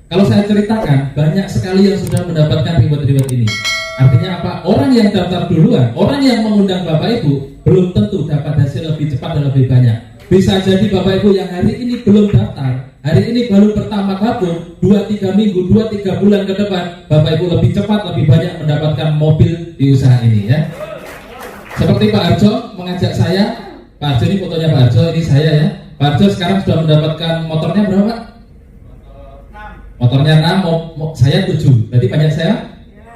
Kalau saya ceritakan, banyak sekali yang sudah mendapatkan reward ini. Artinya apa? Orang yang daftar duluan, orang yang mengundang Bapak Ibu, belum tentu dapat hasil lebih cepat dan lebih banyak. Bisa jadi Bapak Ibu yang hari ini belum daftar, hari ini baru pertama gabung, 2-3 minggu, 2-3 bulan ke depan, Bapak Ibu lebih cepat, lebih banyak mendapatkan mobil di usaha ini ya. Seperti Pak Harjo mengajak saya, Pak Harjo ini fotonya Pak Harjo, ini saya ya. Pak Harjo sekarang sudah mendapatkan motornya berapa? Motornya 6, saya 7. Berarti banyak saya?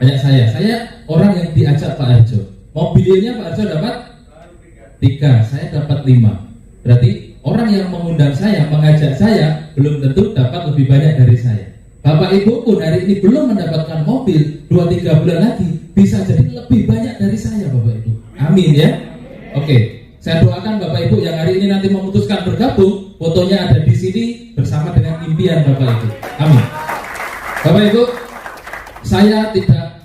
Banyak saya. Saya orang yang diajak Pak Harjo. Mobilnya Pak Harjo dapat 3, saya dapat 5. Berarti orang yang mengundang saya, mengajak saya, belum tentu dapat lebih banyak dari saya. Bapak Ibu pun hari ini belum mendapatkan mobil, 2-3 bulan lagi bisa jadi lebih banyak dari saya Bapak Ibu. Amin ya. Oke, saya doakan Bapak Ibu yang hari ini nanti memutuskan bergabung, fotonya ada di sini bersama dengan impian Bapak Ibu. Amin. Bapak Ibu, saya tidak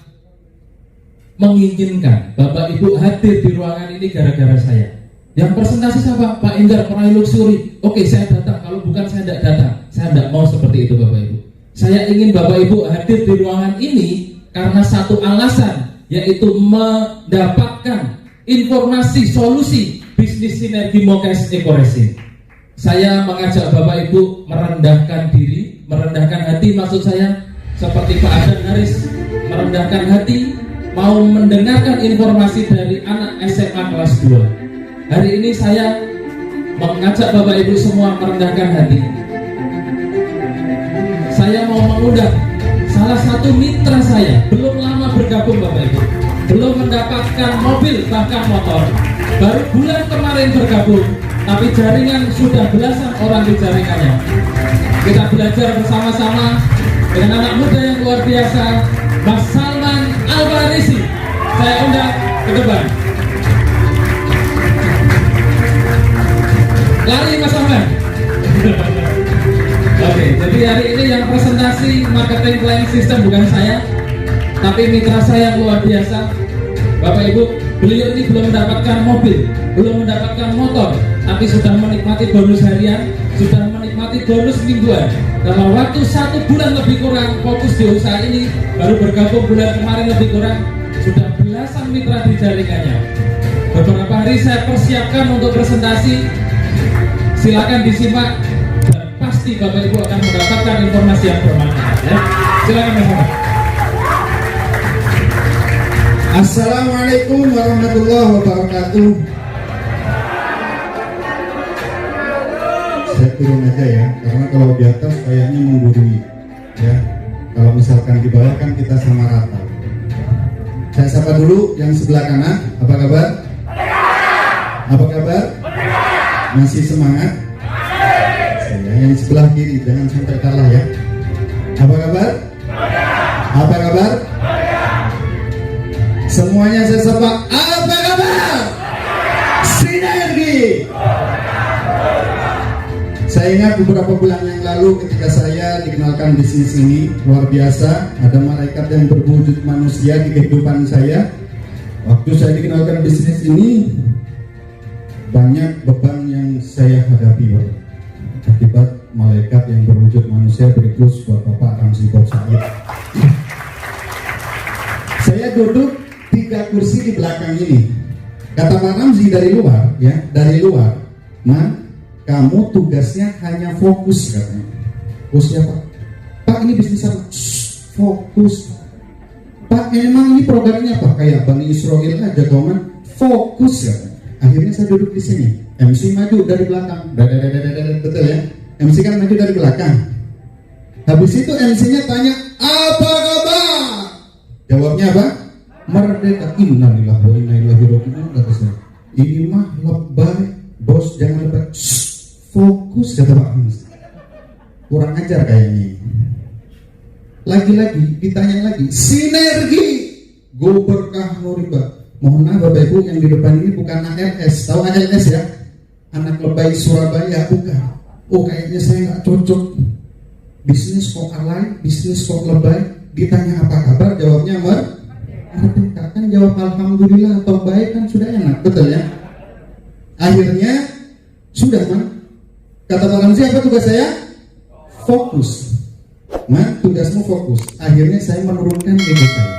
menginginkan Bapak Ibu hadir di ruangan ini gara-gara saya. Yang presentasi siapa? Pak Indar Peraih Luxury. Oke, saya datang. Kalau bukan saya tidak datang. Saya tidak mau seperti itu Bapak Ibu. Saya ingin Bapak Ibu hadir di ruangan ini karena satu alasan, yaitu mendapatkan informasi solusi bisnis sinergi Mokes Eco-Racing. Saya mengajak Bapak Ibu merendahkan diri, merendahkan hati, maksud saya seperti Pak Adan Haris merendahkan hati, mau mendengarkan informasi dari anak SMA kelas 2. Hari ini saya mengajak Bapak Ibu semua merendahkan hati. Saya mau mengundang salah satu mitra saya, belum lama bergabung Bapak Ibu, belum mendapatkan mobil bahkan motor, baru bulan kemarin bergabung, tapi jaringan sudah belasan orang di jaringannya. Kita belajar bersama-sama dengan anak muda yang luar biasa, Mas Salman Albarisi. Saya undang ke depan. Lari Mas Salman. Oke, jadi hari ini yang presentasi marketing planning system bukan saya, tapi mitra saya yang luar biasa. Bapak Ibu, beliau ini belum mendapatkan mobil, belum mendapatkan motor, tapi sudah menikmati bonus harian, sudah menikmati bonus mingguan. Dalam waktu 1 bulan lebih kurang fokus di usaha ini, baru bergabung bulan kemarin lebih kurang, sudah belasan mitra di jaringannya. Beberapa hari saya persiapkan untuk presentasi, silakan disimak. Pasti Bapak Ibu akan mendapatkan informasi yang bermanfaat ya. Silakan Bapak. Assalamualaikum warahmatullahi wabarakatuh. Saya turun aja ya, karena kalau di atas kayaknya menggurui ya. Kalau misalkan di bawah kan kita sama rata. Saya sapa dulu yang sebelah kanan, apa kabar? Apa kabar? Masih semangat? Yang sebelah kiri jangan sampai kalah ya. Apa kabar? Apa kabar? Semuanya saya sapa. Apa kabar? Sinergi. Saya ingat beberapa bulan yang lalu ketika saya dikenalkan bisnis ini, luar biasa, ada malaikat yang berwujud manusia di kehidupan saya. Waktu saya dikenalkan bisnis ini, banyak beban yang saya hadapi akibat malaikat yang berwujud manusia berikus buat Bapak Ramzi Bob Said. Saya duduk 3 kursi di belakang ini. Kata Pak Ramzi dari luar, ya, dari luar, "Man, kamu tugasnya hanya fokus," katanya. "Fokus ya Pak?" "Pak, ini bisnis apa?" "Fokus." "Pak, emang ini programnya apa?" "Kayak Bani Israel aja, Kauman." "Fokus," katanya. Akhirnya saya duduk di sini. MC maju dari belakang, betul ya? MC kan maju dari belakang. Habis itu MC-nya tanya, "Apa kabar?" Jawabnya apa? "Merdeka." "Innalillahi wa inna ilaihi raji'un," kata saya. "Ini mah lebay, bos, jangan lebay." "Fokus," kata Pak Hans. Kurang ajar kayaknya. Lagi-lagi ditanya lagi, "Sinergi go berkah nuriba." Mohon maaf Bapak Ibu, yang di depan ini bukan ALS. Tahu ALS ya? Anak lebay Surabaya, bukan. Oh, kayaknya saya nggak cocok. Bisnis kok alay, bisnis kok lebay. Ditanya apa kabar, jawabnya merdeka. Kan jawab alhamdulillah atau baik kan sudah enak, betul ya? Akhirnya sudah, Man. Kata Pak Ramzi, apa tugas saya? Fokus. Man, tugasmu fokus. Akhirnya saya menurunkan ego saya,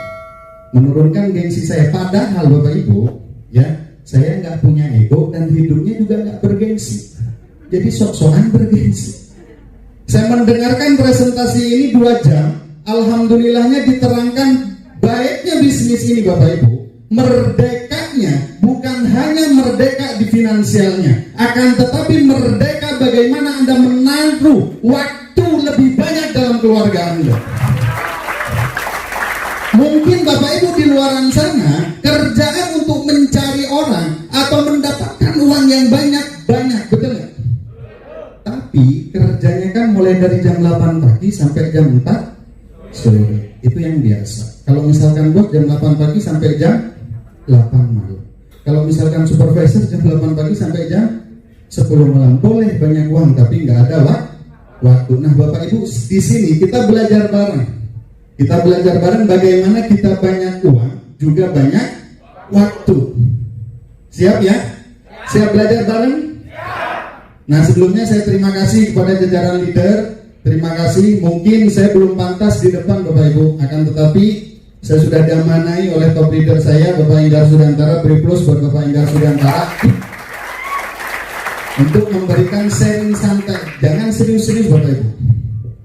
menurunkan gengsi saya. Padahal Bapak Ibu, ya, saya nggak punya ego dan hidupnya juga nggak bergengsi. Jadi sok-sokan bergengsi. Saya mendengarkan presentasi ini 2 jam. Alhamdulillahnya diterangkan baiknya bisnis ini Bapak Ibu. Merdekanya bukan hanya merdeka di finansialnya, akan tetapi merdeka bagaimana Anda menaruh waktu lebih banyak dalam keluarga Anda. Mungkin Bapak Ibu di luar sana kerjaan untuk mencari orang atau mendapatkan uang yang banyak, betul nggak? Tapi kerjanya kan mulai dari jam 8 pagi sampai jam 4 sore. Itu yang biasa. Kalau misalkan bos jam 8 pagi sampai jam 8 malam. Kalau misalkan supervisor jam 8 pagi sampai jam 10 malam. Boleh banyak uang tapi nggak ada waktu. Nah Bapak Ibu di sini kita belajar bareng. Kita belajar bareng bagaimana kita banyak uang juga banyak waktu. Siap ya? Siap belajar bareng? Nah sebelumnya saya terima kasih kepada jajaran leader. Terima kasih. Mungkin saya belum pantas di depan Bapak Ibu, akan tetapi saya sudah diamanai oleh top leader saya Bapak Inggar Sudantara. Beri plus buat Bapak Inggar Sudantara untuk memberikan sharing santai. Jangan serius-serius Bapak Ibu.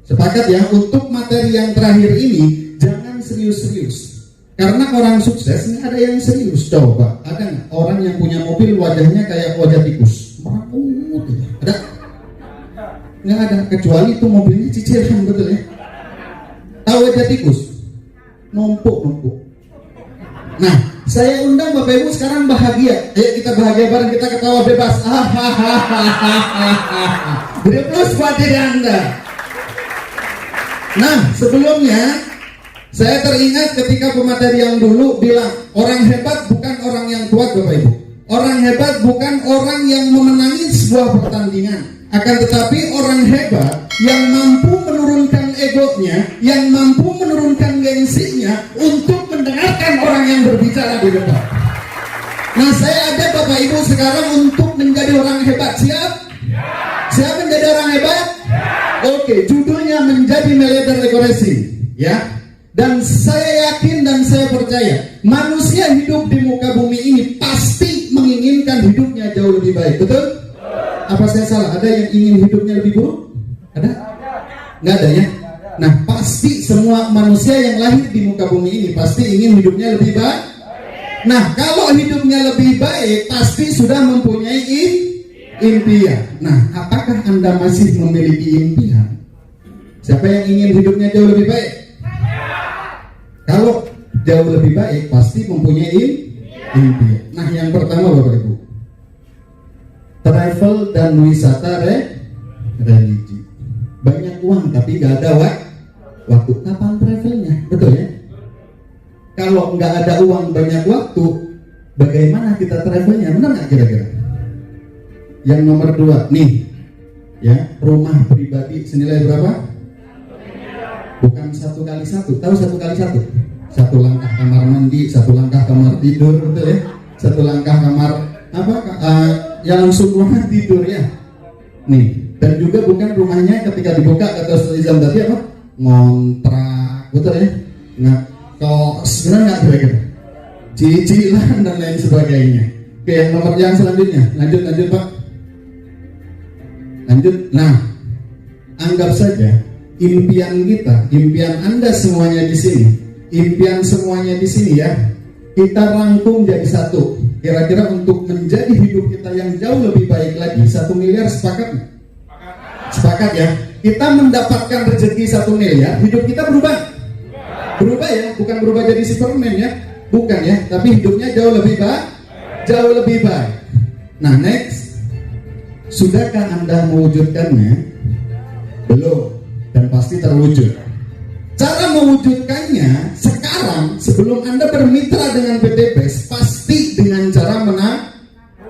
Sepakat ya, untuk materi yang terakhir ini jangan serius-serius. Karena orang sukses ini ada yang serius. Coba, ada nggak orang yang punya mobil wajahnya kayak wajah tikus? Merakut, ada? Nggak ada, kecuali itu mobilnya cicilan, betul ya? Tahu wajah tikus? Numpuk. Nah, saya undang Bapak Ibu sekarang bahagia. Ayo kita bahagia bareng, kita ketawa bebas. Beri plus buat diri Anda. Nah, sebelumnya saya teringat ketika pemateri yang dulu bilang orang hebat bukan orang yang kuat Bapak Ibu. Orang hebat bukan orang yang memenangi sebuah pertandingan, akan tetapi orang hebat yang mampu menurunkan egonya, yang mampu menurunkan gengsinya untuk mendengarkan orang yang berbicara di depan. Nah, saya ada Bapak Ibu sekarang untuk menjadi orang hebat. Siap? Siap menjadi orang hebat? Oke, judulnya menjadi miliarder dekorasi, ya. Dan saya yakin dan saya percaya manusia hidup di muka bumi ini pasti menginginkan hidupnya jauh lebih baik, betul? Apa saya salah? Ada yang ingin hidupnya lebih buruk? Ada? Nggak ada ya? Nah, pasti semua manusia yang lahir di muka bumi ini pasti ingin hidupnya lebih baik. Nah, kalau hidupnya lebih baik pasti sudah mempunyai impian. Nah, apakah Anda masih memiliki impian? Siapa yang ingin hidupnya jauh lebih baik? Kalau jauh lebih baik pasti mempunyai impian. Nah, yang pertama Bapak Ibu, travel dan wisata religi. Banyak uang tapi gak ada waktu. Kapan travelnya? Betul ya? Kalau nggak ada uang banyak waktu, bagaimana kita travelnya? Benar nggak kira-kira? Yang nomor 2 nih, ya, rumah pribadi senilai berapa? Bukan 1x1. Tahu 1x1? 1 langkah kamar mandi, 1 langkah kamar tidur, betul ya? 1 langkah kamar apa? Ya langsung rumah tidur ya. Nih, dan juga bukan rumahnya ketika dibuka kata Ustaz Izam tadi apa? Ngontrak, betul ya? Ngekos, benar nggak kira-kira? Cicilan dan lain sebagainya. Oke, yang nomor yang selanjutnya, lanjut Pak. Lanjut. Nah, anggap saja impian kita, impian Anda semuanya di sini, impian semuanya di sini ya, kita rangkum jadi satu. Kira-kira untuk menjadi hidup kita yang jauh lebih baik lagi, 1 miliar sepakat nggak? Sepakat ya. Kita mendapatkan rezeki 1 miliar, hidup kita berubah ya, bukan berubah jadi Superman ya, bukan ya, tapi hidupnya jauh lebih baik. Nah, next, sudahkah Anda mewujudkannya? Belum, dan pasti terwujud. Cara mewujudkannya sekarang, sebelum Anda bermitra dengan PT BES, pasti dengan cara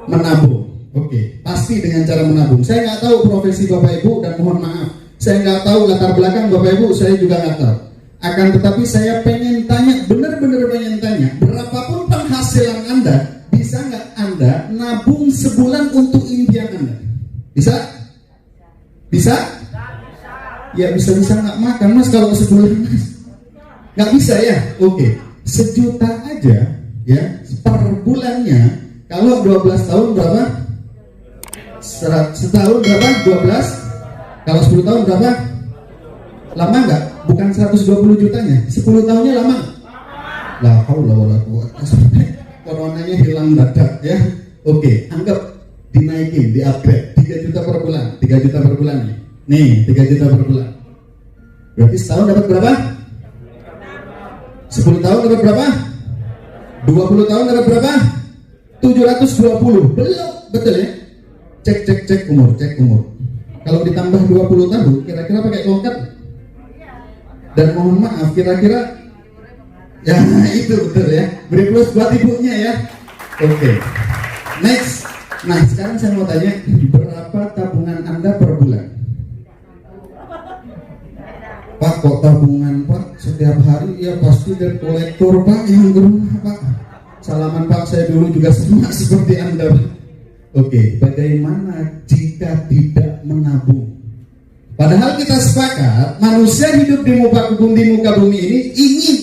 menabung. Oke, pasti dengan cara menabung. Saya nggak tahu profesi Bapak Ibu dan mohon maaf, saya nggak tahu latar belakang Bapak Ibu, saya juga nggak tahu. Akan tetapi saya pengen tanya, benar-benar pengen tanya, berapapun penghasilan Anda, bisa nggak Anda nabung sebulan untuk impian Anda? Bisa? Bisa? Ya bisa-bisa nggak makan mas kalau sebulan mas. Nggak bisa ya? Oke, 1 juta aja ya per bulannya. Kalau 12 tahun berapa? Setahun berapa? 12. Kalau 10 tahun berapa? Lama nggak? Bukan 120 jutanya. 10 tahunnya lama nggak? La haula wala quwwata. Coronanya hilang dadak ya. Oke, anggap dinaikin, di-upgrade 3 juta per bulan. 3 juta per bulan nih. Nih, 3 juta per bulan. Berarti setahun dapat berapa? 10 tahun dapat berapa? 20 tahun dapat berapa? 720. Belum, betul ya? Cek umur. Kalau ditambah 20 tahun, kira-kira pakai tongkat? Dan mohon maaf, kira-kira ya itu betul ya. Beri plus buat ibunya ya. Oke. Next. Nah, sekarang saya mau tanya, berapa tabungan Anda per bulan? Pak, kok tabungan Pak setiap hari? Ya pasti dari kolektor Pak yang ke rumah Pak. Salaman Pak, saya dulu juga sama seperti Anda Pak. Oke, bagaimana jika tidak menabung? Padahal kita sepakat manusia hidup di muka bumi ini ingin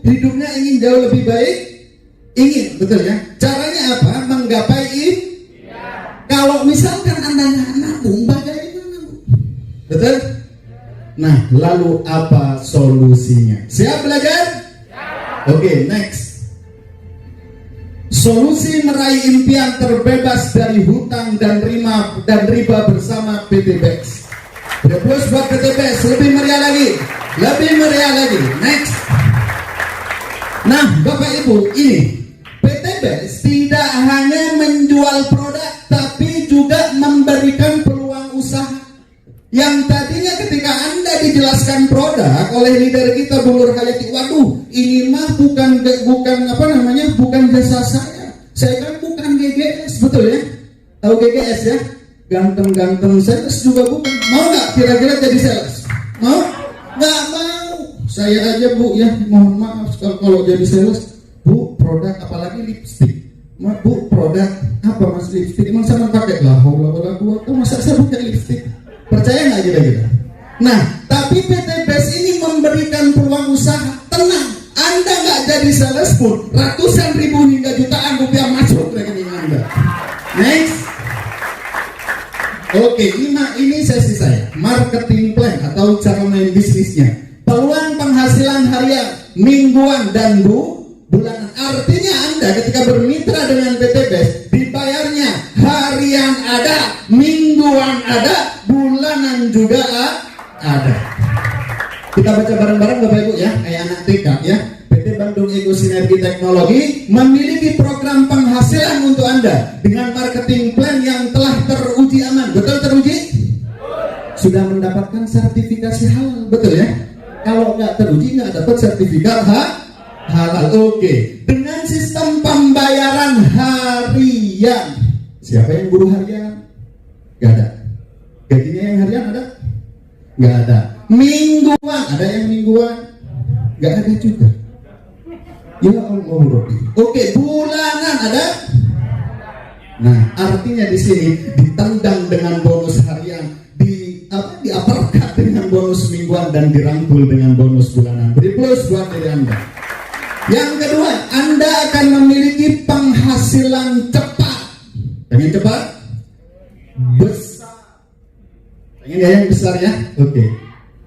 hidupnya ingin jauh lebih baik. Ingin, betul ya? Caranya apa? Menggapai ini. Kalau misalkan Anda nggak nabung, bagaimana? Betul? Nah, lalu apa solusinya? Siap belajar? Oke, next. Solusi meraih impian terbebas dari hutang dan riba bersama PT BEX. Plus buat PT BEX, lebih meriah lagi. Next. Nah, Bapak Ibu, ini PT BEX tidak hanya menjual produk, tapi juga memberikan peluang usaha. Yang tadinya ketika Anda dijelaskan produk oleh leader kita Bu Nur Hayati, waduh, ini mah bukan jasa saya. Saya kan bukan GGS, betul ya? Tahu GGS ya? Ganteng-ganteng sales juga bukan. Mau nggak kira-kira jadi sales? Mau? Nggak mau. Saya aja Bu ya, mohon maaf kalau jadi sales. Bu, produk apalagi lipstick. Bu, produk apa mas lipstick? Emang sama pakai lah. Masa saya pakai lipstick? Percaya nggak kira-kira? Nah, tapi PT BEX ini memberikan peluang usaha. Tenang, Anda nggak jadi sales pun ratusan ribu hingga jutaan rupiah masuk rekening Anda. Next. Oke, ini sesi saya. Marketing plan atau cara main bisnisnya. Peluang penghasilan harian, mingguan dan bulanan. Artinya Anda ketika bermitra dengan PT BEX, dibayarnya harian ada, mingguan ada, bulanan juga ada. Kita baca bareng-bareng Bapak Ibu ya, kayak anak TK ya. PT Bandung Ego Sinergi Teknologi memiliki program penghasilan untuk Anda dengan marketing plan yang telah teruji aman. Betul teruji? Sudah mendapatkan sertifikasi halal, betul ya? Kalau nggak teruji nggak dapat sertifikat halal. Oke. Dengan sistem pembayaran harian. Siapa yang buruh harian? Gak ada. Gajinya yang harian ada? Gak ada. Mingguan, ada yang mingguan? Gak ada juga. Ya Allah Rabbi. Oke, bulanan ada? Nah, artinya di sini ditendang dengan bonus harian, diaperkat dengan bonus mingguan dan dirangkul dengan bonus bulanan. Beri plus buat diri Anda. Yang kedua, Anda akan memiliki penghasilan cepat. Pengen cepat? Besar. Pengen yang besar ya? Oke.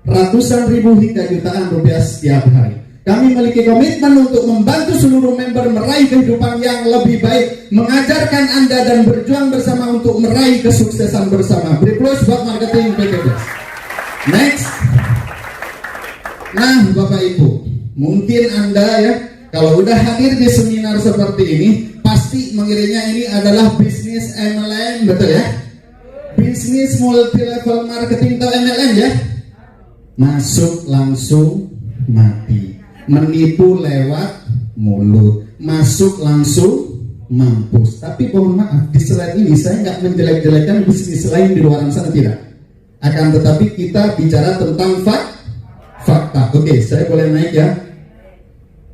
Ratusan ribu hingga jutaan rupiah setiap hari. Kami memiliki komitmen untuk membantu seluruh member meraih kehidupan yang lebih baik, mengajarkan Anda dan berjuang bersama untuk meraih kesuksesan bersama. Beri plus buat marketing PT BEX. Next. Nah, Bapak Ibu, mungkin Anda ya, kalau udah hadir di seminar seperti ini, pasti mengiringnya ini adalah bisnis MLM, betul ya? Bisnis multi level marketing atau MLM ya? Masuk langsung mati. Menipu lewat mulut, masuk langsung mampus. Tapi mohon maaf, di slide ini saya nggak menjelek-jelekan bisnis lain di luar sana, tidak. Akan tetapi kita bicara tentang fakta. Oke, saya boleh naik ya.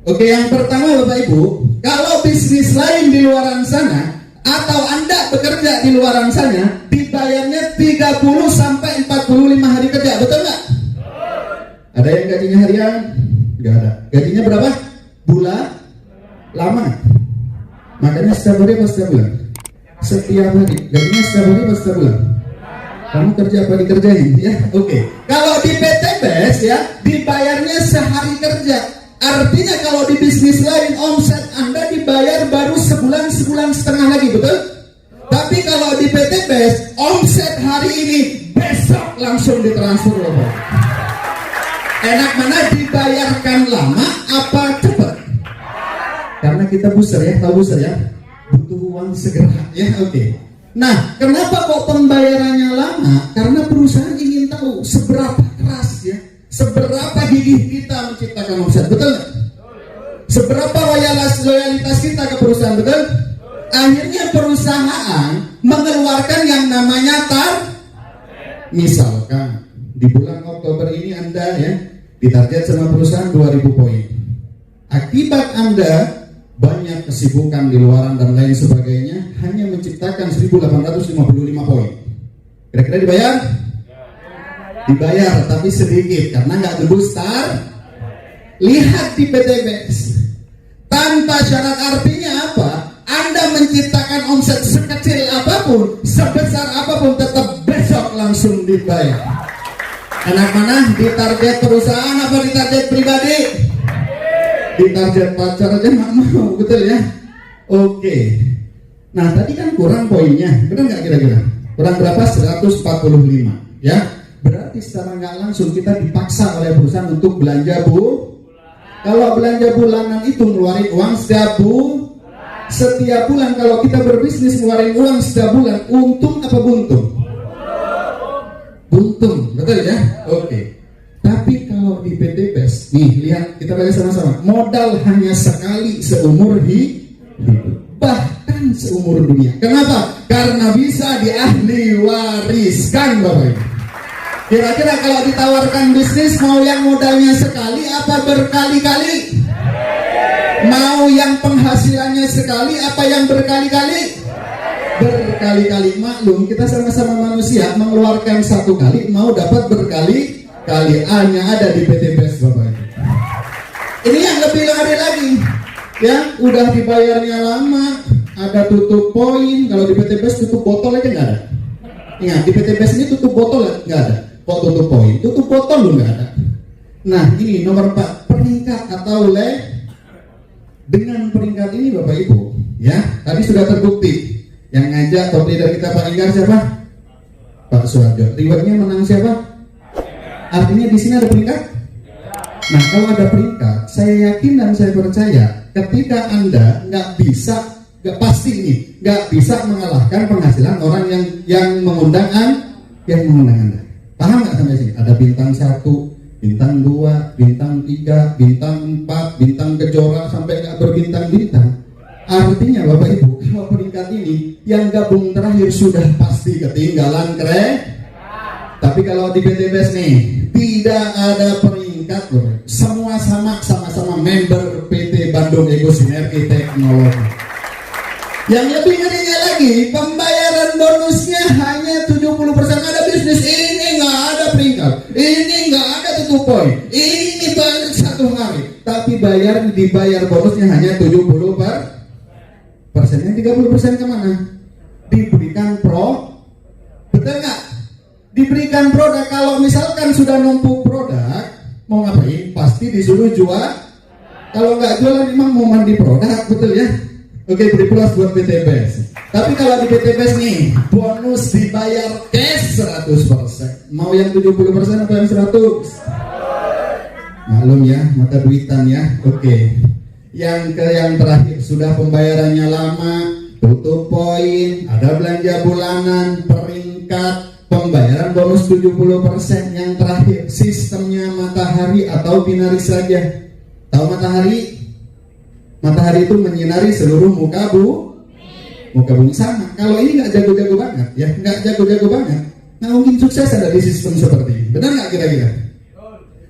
Oke, yang pertama Bapak Ibu, kalau bisnis lain di luar sana atau Anda bekerja di luar sana, dibayarnya 30 sampai 40 hari kerja, betul nggak? Ada yang gajinya harian? Nggak ada. Gajinya berapa? Bulan? Lama. Makanya setiap hari apa setiap bulan? Setiap hari. Gajinya setiap hari apa setiap bulan? Kamu kerja apa dikerjain? Ya, oke. Kalau di PT BES ya, dibayarnya sehari kerja. Artinya kalau di bisnis lain omset Anda dibayar baru sebulan setengah lagi, betul? Tapi kalau di PT BES omset hari ini besok langsung ditransfer loh. Enak mana dibayarkan lama apa cepat? Karena kita booster ya, tahu booster ya, butuh uang segera ya, oke. Nah, kenapa kok pembayarannya lama? Karena perusahaan ingin tahu seberapa keras ya, seberapa gigih kita menciptakan omset, betul nggak? Seberapa loyalitas kita ke perusahaan, betul? Akhirnya perusahaan mengeluarkan yang namanya misalkan di bulan Oktober ini Anda ya ditarget sama perusahaan 2000 poin. Akibat Anda banyak kesibukan di luaran dan lain sebagainya, hanya menciptakan 1855 poin. Kira-kira dibayar? Dibayar, tapi sedikit karena nggak tembus Lihat di PT BES tanpa syarat, artinya apa? Anda menciptakan omset sekecil apapun, sebesar apapun, tetap besok langsung dibayar. Anak mana? Di target perusahaan apa di target pribadi? Di target pacar aja nggak mau, betul ya? Oke. Nah tadi kan kurang poinnya, benar nggak kira-kira? Kurang berapa? 145 ya. Berarti secara nggak langsung kita dipaksa oleh perusahaan untuk belanja Kalau belanja bulanan itu ngeluarin uang setiap bulan. Kalau kita berbisnis ngeluarin uang setiap bulan, untung apa buntung? Buntung, betul ya? Oke. Tapi kalau di PT BES, nih lihat, kita baca sama-sama. Modal hanya sekali seumur hidup, bahkan seumur dunia. Kenapa? Karena bisa diahli wariskan, Bapak Ibu. Kira-kira kalau ditawarkan bisnis, mau yang modalnya sekali apa berkali-kali? Mau yang penghasilannya sekali apa yang berkali-kali? Berkali-kali. Maklum, kita sama-sama manusia, mengeluarkan satu kali mau dapat berkali-kali. Hanya ada di PT BES, Bapak Ibu. Ini yang lebih ngeri lagi ya, udah dibayarnya lama, ada tutup poin. Kalau di PT BES tutup botol aja nggak ada. Ingat, di PT BES ini tutup botol nggak ada. Kok tutup poin? Tutup botol lu nggak ada. Nah ini nomor 4, peringkat atau dengan peringkat ini Bapak Ibu ya, tadi sudah terbukti. Yang ngajak top leader kita Pak Enggar siapa? Pak Suharjo. Rewardnya menang siapa? Artinya di sini ada peringkat. Nah kalau ada peringkat, saya yakin dan saya percaya ketika Anda nggak bisa mengalahkan penghasilan orang yang mengundang Anda. Paham nggak sampai sini? Ada bintang 1, bintang 2, bintang 3, bintang 4, bintang kejora sampai nggak berbintang-bintang. Artinya Bapak Ibu, kalau peringkat ini yang gabung terakhir sudah pasti ketinggalan Tapi kalau di PT BES nih tidak ada peringkat, semua sama-sama member PT Bandung Ego Sinergi Teknologi. Yang lebih ngerinya lagi, pembayaran bonusnya hanya 70%. Ada bisnis ini nggak ada peringkat, ini nggak ada tutup poin, ini baru 1 hari, tapi dibayar bonusnya hanya 70%. Yang 30% kemana? Diberikan betul nggak? Diberikan produk. Kalau misalkan sudah numpuk produk, mau ngapain? Pasti disuruh jual. Kalau nggak jualan memang mau mandi produk, betul ya? Oke, beri plus buat PT BES. Tapi kalau di PT BES nih, bonus dibayar cash 100%. Mau yang 70% atau yang 100%? Maklum ya, mata duitan ya. Oke. Yang terakhir, sudah pembayarannya lama, tutup poin, ada belanja bulanan, peringkat, pembayaran bonus 70%. Yang terakhir, sistemnya matahari atau binari saja. Tahu matahari? Matahari itu menyinari seluruh muka bumi sama. Kalau ini nggak jago-jago banget, ya nggak jago-jago banget, nggak mungkin sukses ada di sistem seperti ini. Benar nggak kira-kira?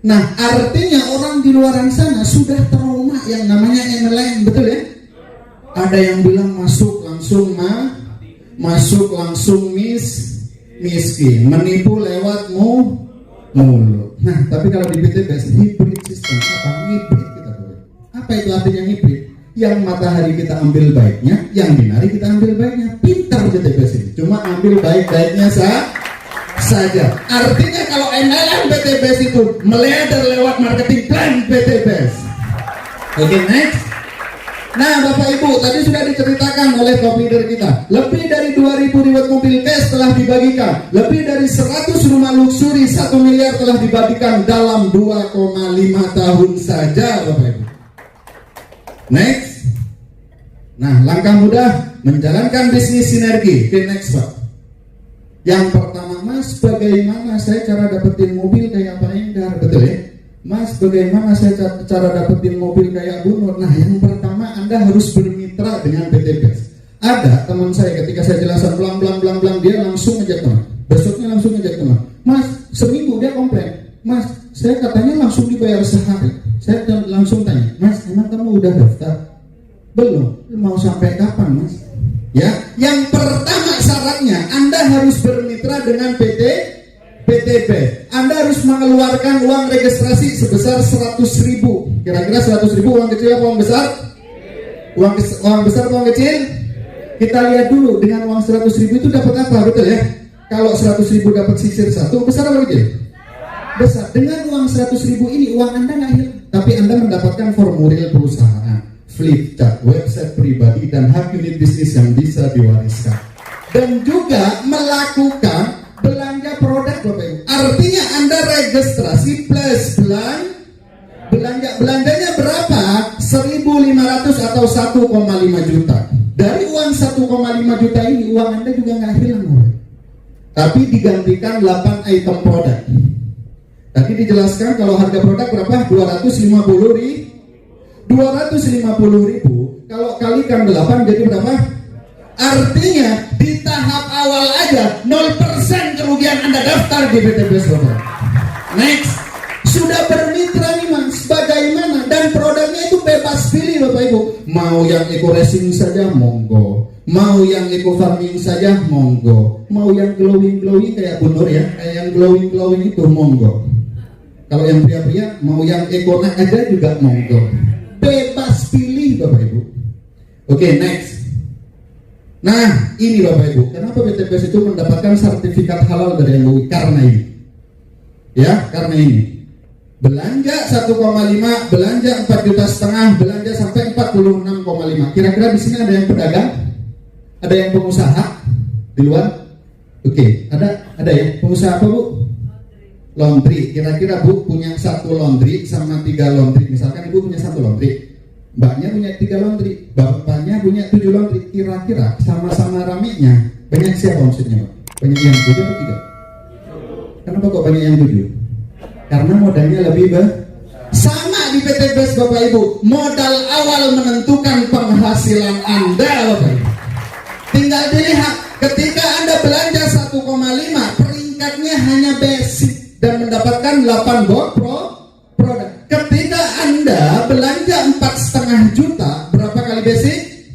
Nah, artinya orang di luar sana sudah trauma yang namanya MLM, betul ya? Ada yang bilang masuk langsung miss, miskin, menipu lewat mulut. Nah, tapi kalau di PTBS hybrid system, apa hybrid kita boleh? Apa itu artinya hybrid? Yang matahari kita ambil baiknya, yang binari kita ambil baiknya. Pintar PTBS ini, cuma ambil baik-baiknya saja. Artinya kalau MLM PTBS itu meleder lewat marketing plan PTBS. Oke, next. Nah, Bapak Ibu, tadi sudah diceritakan oleh top leader kita. Lebih dari 2.000 reward mobil cash telah dibagikan. Lebih dari 100 rumah luxury 1 miliar telah dibagikan dalam 2,5 tahun saja, Bapak Ibu. Next. Nah, langkah mudah menjalankan bisnis sinergi. Oke, next, Pak. Yang pertama, Mas, bagaimana saya cara dapetin mobil kayak Pak Endar? Betul ya? Mas, bagaimana saya cara dapetin mobil kayak Bu Nur? Nah, yang pertama Anda harus bermitra dengan PTBS. Ada teman saya ketika saya jelaskan blang, dia langsung ngejak teman. Besoknya langsung ngejak teman. Mas, seminggu dia komplain. Mas, saya katanya langsung dibayar sehari. Saya langsung tanya, Mas, emang kamu udah daftar? Belum. Mau sampai kapan, Mas? Ya, yang pertama syaratnya Anda harus bermitra dengan PTB. Anda harus mengeluarkan uang registrasi sebesar 100.000. Kira-kira 100.000 uang kecil apa uang besar? Uang besar atau uang kecil? Kita lihat dulu dengan uang 100.000 itu dapat apa, betul ya? Kalau 100.000 dapat sisir satu, besar apa kecil? Besar. Dengan uang 100.000 ini uang Anda nggak hilang, tapi Anda mendapatkan formulir perusahaan, flip chart, website pribadi, dan hak unit bisnis yang bisa diwariskan. Dan juga melakukan belanja produk, Bapak Ibu. Artinya Anda registrasi plus belanjanya berapa? 1.500 atau 1,5 juta. Dari uang 1,5 juta ini uang Anda juga nggak hilang, Bapak. Tapi digantikan 8 item produk. Tadi dijelaskan kalau harga produk berapa? 250.000. Kalau kalikan 8 jadi berapa? Artinya di tahap awal aja 0% kerugian Anda daftar di PTBS, Bapak. Next, sudah bermitra nih Mas, bagaimana? Dan produknya itu bebas pilih, Bapak Ibu. Mau yang eco racing saja monggo, mau yang eco farming saja monggo, mau yang glowing kayak Bu Nur ya, kayak yang glowing itu monggo. Kalau yang pria-pria mau yang eco nak aja juga monggo. Bebas pilih, Bapak Ibu. Oke, next. Nah, ini Bapak Ibu, kenapa PTBS itu mendapatkan sertifikat halal dari MUI? Karena ini. Ya, karena ini. Belanja 1,5, belanja 4,5 juta, belanja sampai 46,5. Kira-kira di sini ada yang pedagang? Ada yang pengusaha di luar? Oke, ada ya. Pengusaha apa, Bu? Laundry. Kira-kira Bu punya 1 laundry sama 3 laundry. Misalkan Ibu punya 1 laundry. Mbaknya punya 3 laundry, bapaknya punya 7 laundry. Kira-kira sama-sama ramenya banyak siapa maksudnya, Pak? Banyak yang 7 atau 3? Kenapa kok banyak yang 7? Karena modalnya lebih sama di PTBS, Bapak Ibu. Modal awal menentukan penghasilan Anda, Bapak Ibu. Tinggal dilihat ketika Anda belanja 1,5, peringkatnya hanya basic dan mendapatkan 8 produk. Ketika Anda belanja 4,5 juta, berapa kali basic?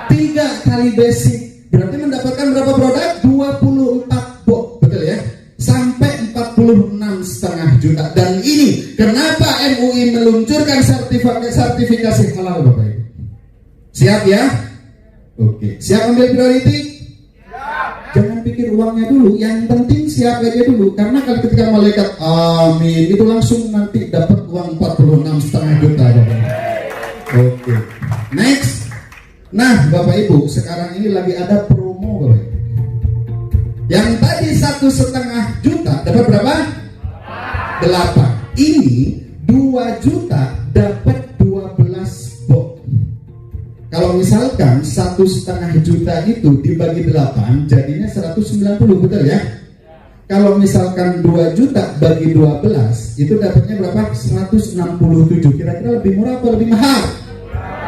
3 kali basic. Berarti mendapatkan berapa produk? 24 box, betul ya? Sampai 46,5 juta. Dan ini kenapa MUI meluncurkan sertifikasi halal, Bapak Ibu. Siap ya? Oke. Siap ambil priority? Jangan pikir uangnya dulu, yang penting siap aja dulu. Karena kalau ketika malaikat amin itu langsung nanti dapat uang 46,5 juta, Bapak. Oke. Next. Nah, Bapak Ibu, sekarang ini lagi ada promo, Bapak Ibu. Yang tadi 1,5 juta dapat berapa? 8. Ini 2 juta dapat 12 box. Kalau misalkan 1,5 juta itu dibagi 8 jadinya 190, betul ya? Kalau misalkan 2 juta bagi 12 itu dapatnya berapa? 167. Kira-kira lebih murah atau lebih mahal?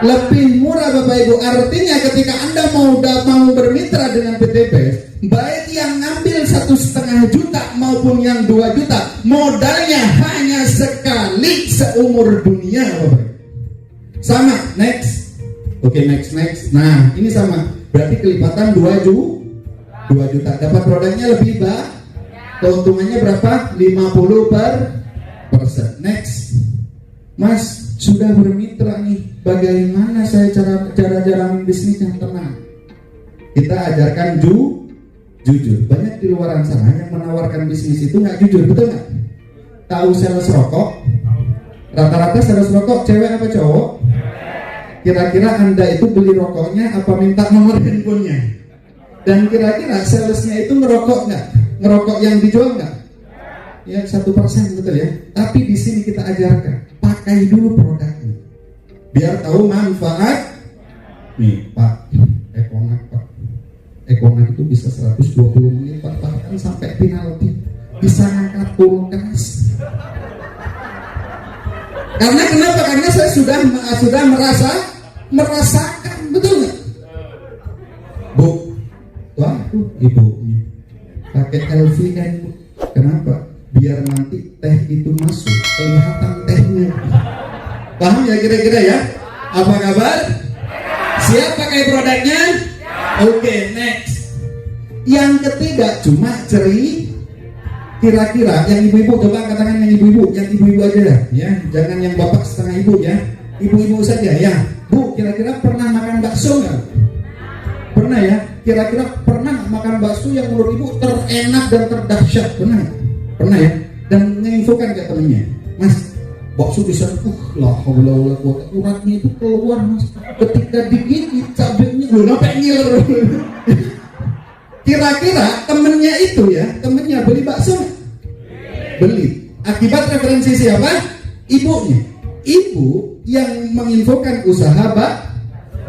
Lebih murah, Bapak Ibu. Artinya ketika Anda mau bermitra dengan PTBS, baik yang ngambil 1,5 juta maupun yang 2 juta, modalnya hanya sekali seumur dunia, Bapak Ibu. Sama, next. Oke, next. Nah, ini sama. Berarti kelipatan 2 juta. 2 juta. Dapat produknya lebih banyak. Keuntungannya berapa? 50%. Next. Mas, sudah bermitra nih. Bagaimana saya cara jalanin bisnis yang tenang? Kita ajarkan jujur. Banyak di luar sana yang menawarkan bisnis itu nggak jujur, betul nggak? Tahu sales rokok? Rata-rata sales rokok cewek apa cowok? Kira-kira Anda itu beli rokoknya apa minta nomor handphonenya? Dan kira-kira salesnya itu ngerokok nggak? Ngerokok yang dijual nggak? Ya 1%, betul ya. Tapi di sini kita ajarkan, pakai dulu produknya, biar tahu manfaat. Nih Pak, Econak itu bisa 120 menit bahkan sampai penalti, bisa ngangkat kulkas. Karena kenapa? Karena saya sudah merasakan, betul nggak? Bu, wah tuh ibunya pakai LVN, Bu. Kenapa? Biar nanti teh itu masuk kelihatan tehnya. Paham ya kira-kira ya? Apa kabar? Siap pakai produknya? Oke, next. Yang ketiga cuma kira-kira yang ibu-ibu, coba katakan yang ibu-ibu aja ya, jangan yang bapak setengah ibu ya, ibu-ibu saja ya. Bu, kira-kira pernah makan bakso nggak? Pernah ya? Kira-kira pernah makan bakso yang menurut ibu terenak dan terdahsyat? Pernah ya? Dan menginfokan ke temennya, Mas, bakso bisa lah haula wala quwata, uratnya itu keluar Mas, ketika digigit cabenya lu sampai ngiler. Kira-kira temennya itu ya, temennya beli bakso? Beli. Akibat referensi siapa? Ibunya. Ibu yang menginfokan usaha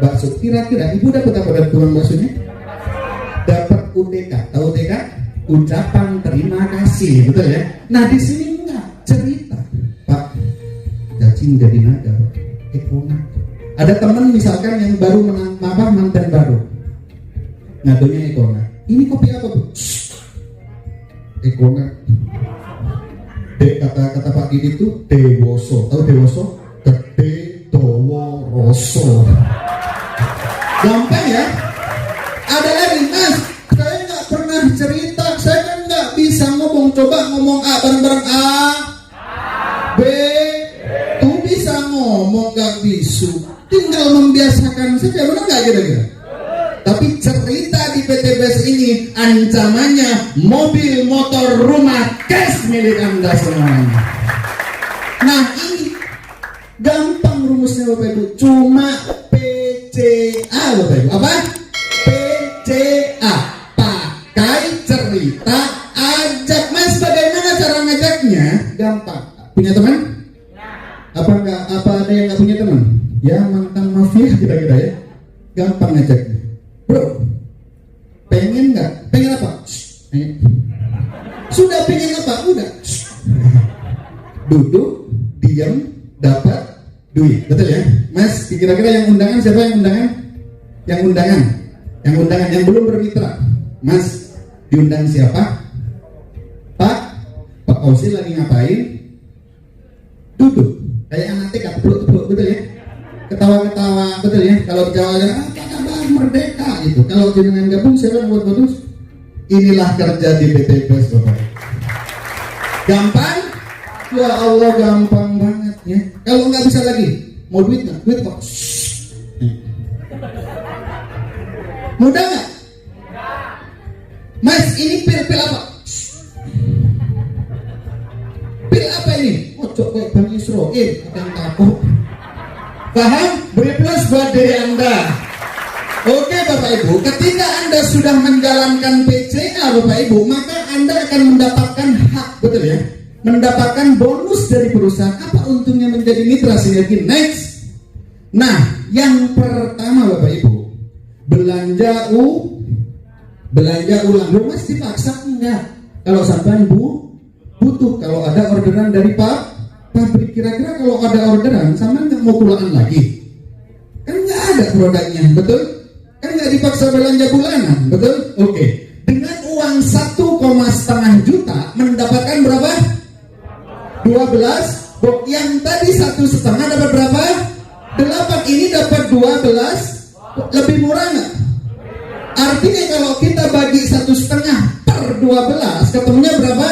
bakso. Kira-kira ibu dapat apa dari tukang baksonya? Dapat UTK. Tahu UTK? Ucapan terima kasih, betul ya? Nah di sini enggak cerita, Pak, cacing jadi naga, Econak. Ada teman misalkan yang baru mantan baru, ngadunya Econak. Ini kopi apa Bu? Econak. Kata Pak Didi itu dewoso. Tahu dewoso? Gede dowo roso. Gampang ya? Ada lagi, Mas, saya nggak pernah cerita, saya kan nggak bisa ngomong. Coba ngomong A bareng-bareng. A, B, tuh bisa ngomong nggak bisu. Tinggal membiasakan saja, benar nggak kira-kira? Tapi cerita di PTBS ini ancamannya mobil, motor, rumah, cash milik Anda semuanya. Nah ini gampang rumusnya Bapak Ibu, cuma PCA Bapak Ibu. Apa? PCA, pakai cerita, ajak. Mas, bagaimana cara ngajaknya? Gampang. Punya teman? Apa ada yang nggak punya teman? Ya mantan mafia kira-kira ya. Gampang ngajaknya. Bro, pengen nggak? Pengen apa? Pengen. Sudah pengen apa? Udah. Duduk, diam, dapat duit. Betul ya? Mas, kira-kira yang undangan siapa yang undangan? Yang undangan yang belum bermitra. Mas, diundang siapa? Pak Kausi lagi ngapain? Duduk. Kayak anak TK, peluk-peluk, betul ya? Ketawa-ketawa, betul ya? Kalau Jawa merdeka gitu. Kalau jenengan gabung siapa yang buat bagus? Inilah kerja di PTBS Bapak. Gampang? Ya Allah, gampang banget ya. Kalau nggak bisa lagi, mau duit nggak? Duit kok. Mudah nggak? Mas, ini pil apa? Pil apa ini? Oh, cok Bang Israel, yang takut. Paham? Beri plus buat diri Anda. Oke Bapak Ibu, ketika Anda sudah menjalankan PCA Bapak Ibu, maka Anda akan mendapatkan hak, betul ya? Mendapatkan bonus dari perusahaan. Apa untungnya menjadi mitra sinergi? Next. Nah, yang pertama Bapak Ibu, belanja ulang. Lu mas dipaksa enggak? Kalau sampai butuh, kalau ada orderan dari pabrik, kira-kira kalau ada orderan, sama nggak mau pulangan lagi? Kan nggak ada produknya, betul? Kan nggak dipaksa belanja bulanan, betul? Oke. Dengan uang 1,5 juta mendapatkan berapa? 12. Yang tadi 1,5 dapat berapa? 8. Ini dapat 12. Lebih murah nggak? Artinya kalau kita bagi 1,5 per 12, ketemunya berapa?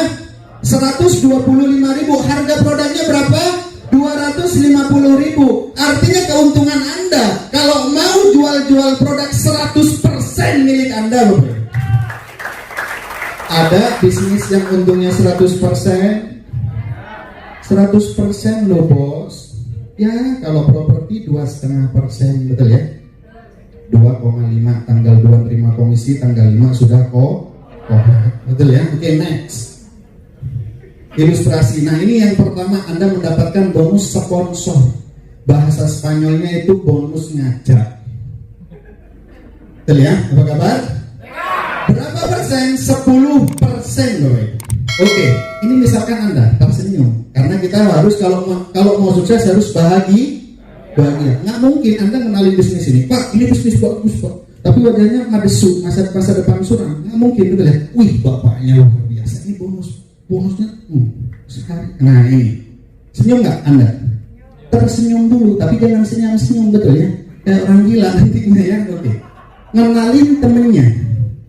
125.000. Harga produknya berapa? 250.000. Artinya keuntungan Anda kalau mau jual produk 100% milik Anda, Bapak. Ada bisnis yang untungnya 100%. 100% loh, Bos. Ya, kalau properti 2,5%, betul ya? 2,5 tanggal 2 terima komisi, tanggal 5 sudah betul ya? Oke, next. Ilustrasi. Nah, ini yang pertama, Anda mendapatkan bonus sponsor. Bahasa Spanyolnya itu bonus ngajak. Betul ya? Apa kabar? Berapa persen? 10%, Bapak Ibu. Oke, ini misalkan Anda tersenyum. Karena kita harus kalau mau sukses harus bahagia. Nggak mungkin Anda kenalin bisnis ini, Pak, ini bisnis bagus, Pak, tapi wajahnya madesu, masa depan suram. Nggak mungkin, betul ya? Wih, bapaknya luar biasa, ini bonusnya sekali. Nah, ini senyum nggak Anda? Tersenyum dulu, tapi jangan senyum, betul ya? Kayak orang gila nantinya ya. Oke, ngenalin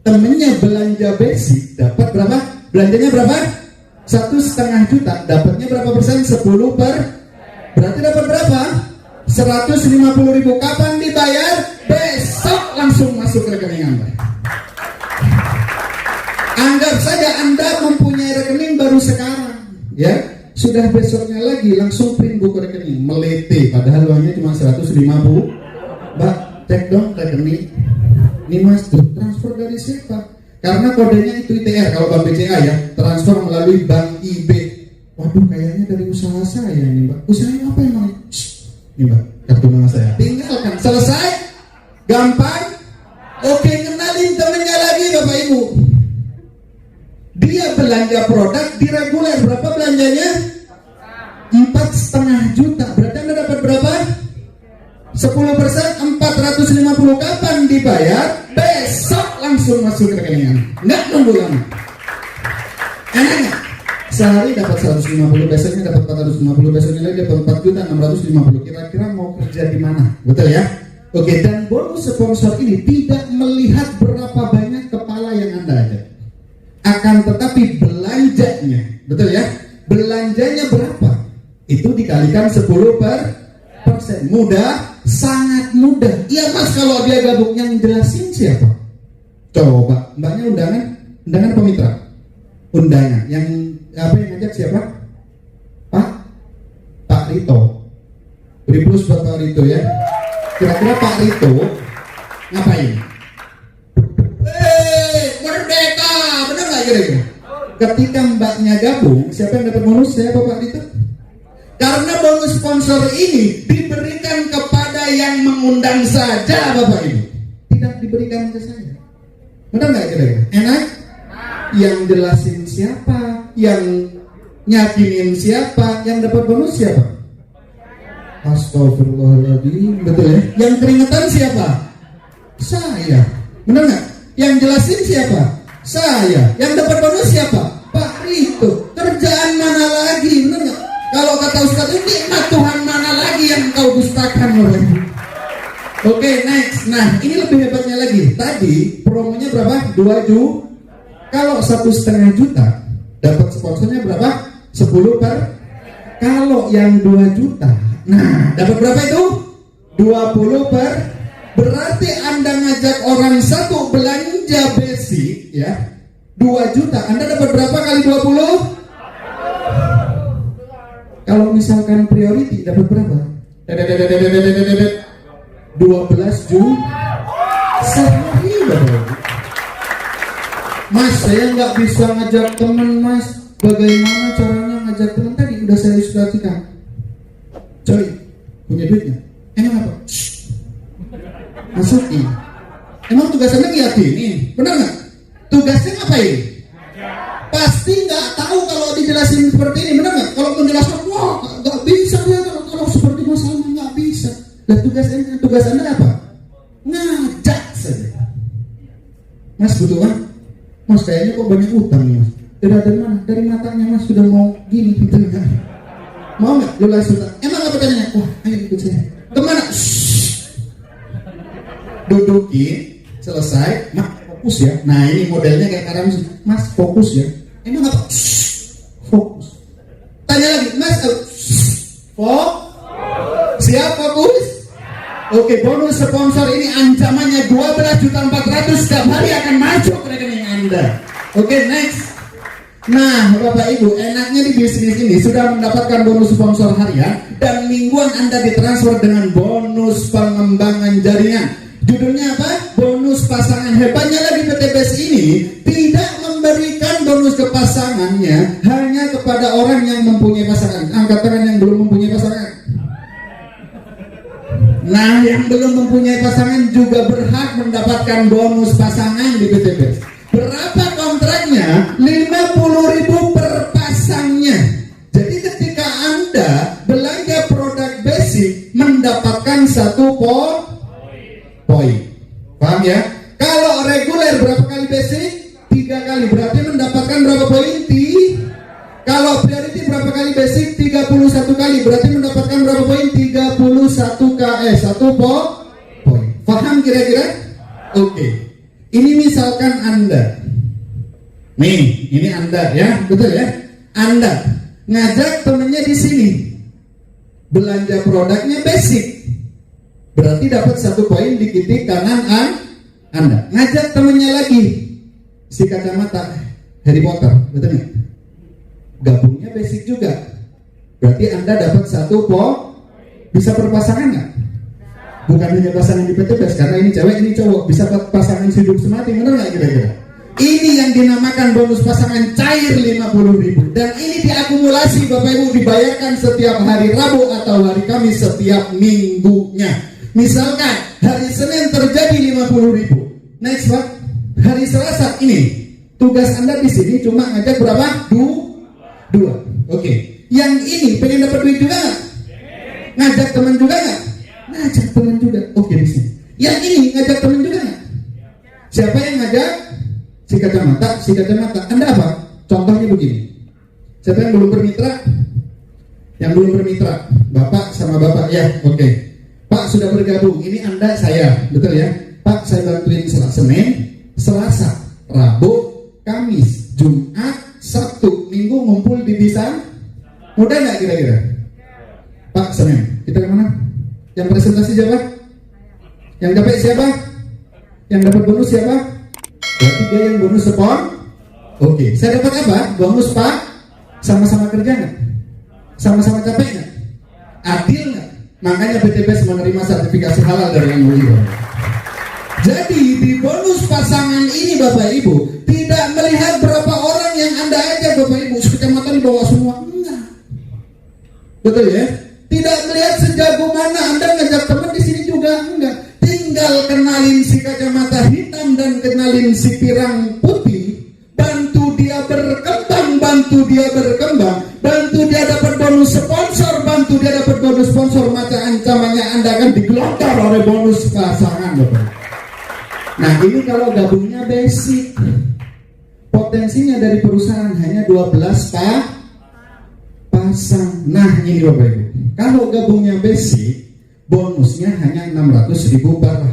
temennya belanja basic, dapat berapa? Belanjanya berapa? 1,5 juta, dapatnya berapa persen? 10 per, berarti dapat berapa? 150.000. Kapan dibayar? Besok langsung masuk ke rekening Anda. Anggap saja Anda mempunyai rekening baru sekarang, ya, sudah besoknya lagi langsung print buku rekening, melete, padahal uangnya cuma 150. Mbak, cek dong rekening. Ini Mas, transfer dari siapa? Karena kodenya itu ITR, kalau Bank BCA ya, transfer melalui Bank IB. Waduh, kayaknya dari usaha saya ini, Mbak. Usahanya apa emang? Ini, Mbak, kartu nama saya. Tinggalkan, selesai, gampang. Oke, kenalin temennya lagi, Bapak Ibu. Dia belanja produk di reguler, berapa belanjanya? 4,5 juta. Berarti Anda dapat berapa? 10%, 450. Kapan dibayar? Besok langsung masuk ke rekening Anda. Nggak nunggu lama. Enak nggak? Sehari dapat 150, besoknya dapat 450, besoknya lagi dapat 4 juta 650. Kira-kira mau kerja di mana? Betul ya? Oke, dan bonus sponsor ini tidak melihat berapa banyak kepala yang Anda ada. Akan tetapi belanjanya, betul ya? Belanjanya berapa? Itu dikalikan 10%. Mudah? Sangat mudah. Iya Mas, kalau dia gabung, yang jelasin siapa? Coba, Mbaknya undangan apa mitra? Undangan. Yang ngajak siapa? Pak Rito. Beri plus buat Pak Rito ya. Kira-kira Pak Rito ngapain? Merdeka, benar nggak kira-kira? Ketika Mbaknya gabung, siapa yang dapat bonus? Saya apa Pak Rito? Karena bonus sponsor ini diberikan kepada yang mengundang saja, Bapak Ibu. Tidak diberikan ke saya. Benar nggak kira-kira? Enak? Yang jelasin siapa? Yang nyakinin siapa? Yang dapat bonus siapa? Astagfirullahaladzim, betul ya? Yang keringetan siapa? Saya. Benar nggak? Yang jelasin siapa? Saya. Yang dapat bonus siapa? Pak Rito. Kerjaan mana lagi? Benar nggak? Kalau kata Ustaz ini, nikmat Tuhan mana lagi yang kau dustakan? Oke, next. Nah, ini lebih hebatnya lagi. Tadi promonya berapa? 2 juta. Kalau 1,5 juta, dapat sponsornya berapa? 10 per. Kalau yang 2 juta, nah dapat berapa itu? 20 per. Berarti Anda ngajak orang satu belanja basic ya 2 juta, Anda dapat berapa kali 20? Kalau misalkan priority dapat berapa? 12 juta sehari, Bapak. Mas, saya nggak bisa ngajak teman, Mas. Bagaimana caranya ngajak teman? Tadi udah saya ilustrasikan. Coy, punya duitnya? Emang apa? Masukin. Emang tugasnya ngiyakinin? Benar nggak? Tugasnya ngapain? Pasti nggak tahu kalau dijelasin seperti ini, benar nggak? Kalau menjelaskan, wah nggak bisa ya kalau seperti masalahnya nggak bisa. Dan tugas Anda apa? Ngajak saja. Mas butuh kan? Mas kayaknya kok banyak utang nih Mas. Dari mana? Dari matanya Mas sudah mau gini gitu kan? Mau nggak? Lulas utang. Emang apa tanya? Wah ayo ikut saya. Kemana? Dudukin selesai, Mas fokus ya. Nah ini modelnya kayak Kak Ramzi, Mas fokus ya. Emang apa? Fokus. Tanya lagi, Mas fokus. Siap fokus? Oke, bonus sponsor ini ancamannya 12.400.000 setiap hari akan masuk ke rekening Anda. Oke, next. Nah, Bapak Ibu, enaknya di bisnis ini sudah mendapatkan bonus sponsor harian dan mingguan Anda ditransfer dengan bonus pengembangan jaringan. Judulnya apa? Bonus pasangan. Hebatnya lagi PTBS ini tidak memberikan bonus ke pasangannya hanya kepada orang yang mempunyai pasangan. Angkat tangan yang belum mempunyai pasangan. Nah, yang belum mempunyai pasangan juga berhak mendapatkan bonus pasangan di PTBS. Berapa kontraknya? 50.000 per pasangnya. Jadi ketika Anda belanja produk basic mendapatkan 1 poin. Paham ya? Kalau reguler berapa kali basic? 3 kali. Berarti mendapatkan berapa poin? Kalau priority berapa kali basic? 31 kali. Berarti mendapatkan berapa poin? 31 kali. 1 poin. Paham kira-kira? Oke. Ini misalkan Anda, nih, ini Anda ya, betul ya? Anda ngajak temennya di sini, belanja produknya basic, berarti dapat 1 poin di titik kanan Anda. Ngajak temennya lagi, si kacamata Harry Potter, betul nggak? Gabungnya basic juga, berarti Anda dapat 1 poin. Bisa berpasangan nggak? Bukan hanya pasangan di PTBS, karena ini cewek, ini cowok, bisa pasangan hidup semati, benar nggak kira-kira? Ini yang dinamakan bonus pasangan cair 50.000 dan ini diakumulasi Bapak Ibu, dibayarkan setiap hari Rabu atau hari Kamis setiap minggunya. Misalkan hari Senin terjadi 50.000, next Pak, hari Selasa ini tugas Anda di sini cuma ngajak berapa? 2. Oke. Yang ini pengen dapat duit juga nggak? Ngajak teman juga nggak? Ngajak teman juga. Oke di sini. Yang ini ngajak teman juga nggak? Siapa yang ngajak? Si kacamata. Anda apa? Contohnya begini. Siapa yang belum bermitra? Yang belum bermitra, Bapak sama Bapak ya. Oke. Pak sudah bergabung. Ini Anda, saya, betul ya? Pak saya bantuin Senin, Selasa, Rabu, Kamis, Jumat, Sabtu, Minggu ngumpul di bisa. Mudah nggak kira-kira? Pak Senin, kita kemana? Yang presentasi siapa? Yang dapat siapa? Yang dapat bonus siapa? Berarti dia yang bonus Oke, saya dapat apa? Bonus Pak? Sama-sama kerja nggak? Sama-sama capek nggak? Adil nggak? Makanya PTBS menerima sertifikasi halal dari MUI. Jadi di bonus pasangan ini Bapak Ibu tidak melihat berapa orang yang Anda ajak Bapak Ibu, kecamatan bawa semua, enggak. Betul ya? Tidak melihat sejago mana Anda ngajak teman di sini juga, enggak. Tinggal kenalin si kacamata hitam dan kenalin si pirang putih, bantu dia berkembang, bantu dia dapat bonus sponsor, bantu dia dapat bonus sponsor, maka ancamannya Anda akan digelontor oleh bonus pasangan Bapak. Nah ini kalau gabungnya basic, potensinya dari perusahaan hanya 12 pasang. Nah ini Bapak Ibu, kalau gabungnya basic, bonusnya hanya 600.000 per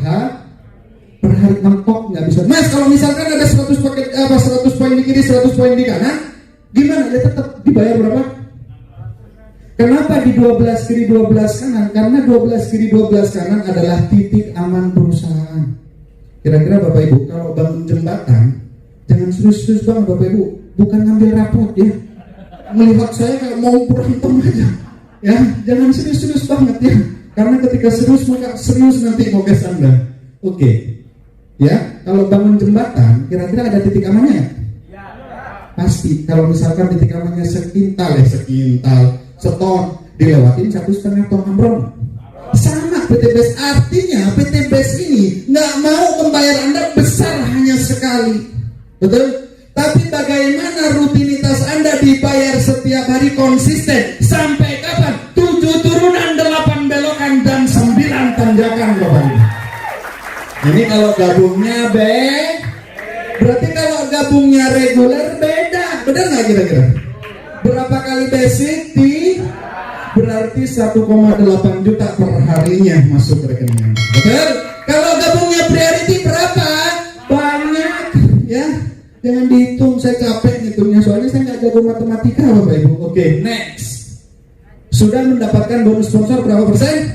hari. Mentok nggak bisa. Mas kalau misalkan ada 100 poin di kiri, 100 poin di kanan, gimana? Dia tetap dibayar berapa? Kenapa di 12 kiri 12 kanan? Karena 12 kiri 12 kanan adalah titik aman perusahaan. Kira-kira Bapak Ibu kalau bangun jembatan, jangan serius-serius banget Bapak Ibu, bukan ngambil rapot ya. Melihat saya kayak mau berantem aja, ya jangan serius-serius banget ya. Karena ketika serius maka serius nanti progres Anda. Oke, ya kalau bangun jembatan, kira-kira ada titik amannya ya? Pasti. Kalau misalkan titik amannya sekintal, seton, dilewatin 1,5 ton ambrol. Sama PTBS, artinya PTBS ini nggak mau membayar Anda besar hanya sekali, betul? Tapi bagaimana rutinitas Anda dibayar setiap hari konsisten sampai kapan? 7 turunan, 8 belokan dan 9 tanjakan Bapak. Ini kalau gabungnya berarti kalau gabungnya reguler beda, benar nggak kira-kira? Berapa kali basic berarti 1,8 juta per harinya masuk ke rekeningnya. Betul? Kalau gabungnya priority berapa? Jangan dihitung, saya capek ngitungnya soalnya saya nggak jago matematika Bapak Ibu. Oke, next. Sudah mendapatkan bonus sponsor berapa persen?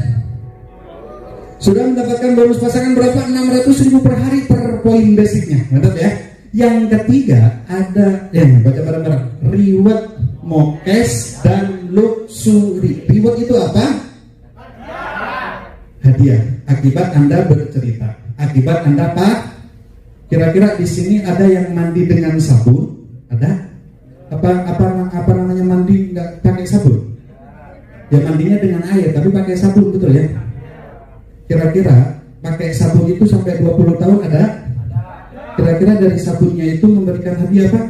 Sudah mendapatkan bonus pasangan berapa? 600.000 per hari per poin basicnya. Mantap ya. Yang ketiga ada baca bareng-bareng. Reward, mokes, dan luxury. Reward itu apa? Hadiah. Akibat Anda bercerita. Akibat Anda Pak. Kira-kira di sini ada yang mandi dengan sabun? Ada? Apa namanya mandi nggak pakai sabun? Ya mandinya dengan air tapi pakai sabun, betul ya? Kira-kira pakai sabun itu sampai 20 tahun ada? Kira-kira dari sabunnya itu memberikan hadiah apa?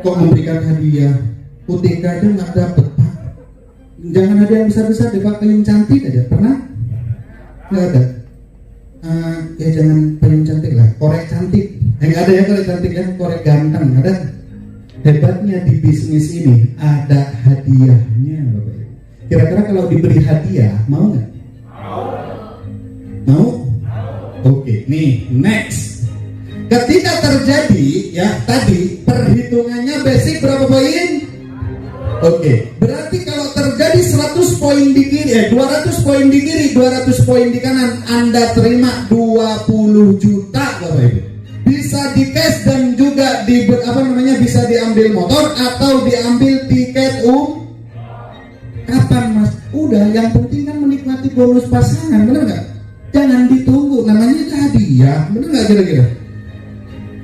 Kok memberikan hadiah? UTK aja nggak dapet Pak. Jangan hadiah yang besar-besar deh Pak, payung cantik aja. Pernah? Nggak ada. Ya jangan payung cantik lah, korek cantik. Nggak ada ya korek cantik ya, korek ganteng ada. Hebatnya di bisnis ini ada hadiahnya Bapak Ibu. Kira-kira kalau diberi hadiah mau nggak? Mau? Oke, nih next. Ketika terjadi ya tadi perhitungannya basic berapa poin? Oke, berarti kalau terjadi 100 poin di kiri, 200 poin di kiri, 200 poin di kanan, Anda terima 20 juta Bapak Ibu. Bisa di cash dan juga bisa diambil motor atau diambil tiket kapan Mas? Udah, yang penting kan menikmati bonus pasangan, bener nggak? Jangan ditunggu, namanya itu hadiah, bener nggak kira-kira?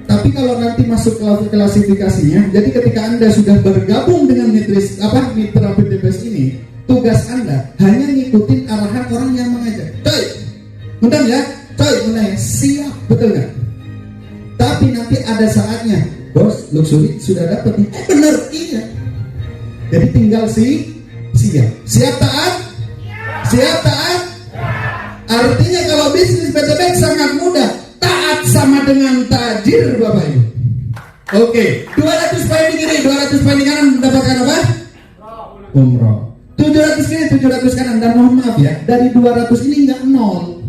Tapi kalau nanti masuk ke klasifikasinya, jadi ketika Anda sudah bergabung dengan mitra PTBS ini, tugas Anda hanya ngikutin arahan orang yang mengajak. Coy, undang ya, undang ya, siap, betul nggak? Tapi nanti ada saatnya, bos, luxury sudah dapat nih, bener, iya. Jadi tinggal siap taat, siap taat. Artinya kalau bisnis PTBS sangat mudah. Taat sama dengan tajir Bapak Ibu. Oke, 200 poin di kiri, 200 poin di kanan mendapatkan apa? Umroh. 700 kiri, 700 kanan. Dan mohon maaf ya, dari 200 ini nggak nol.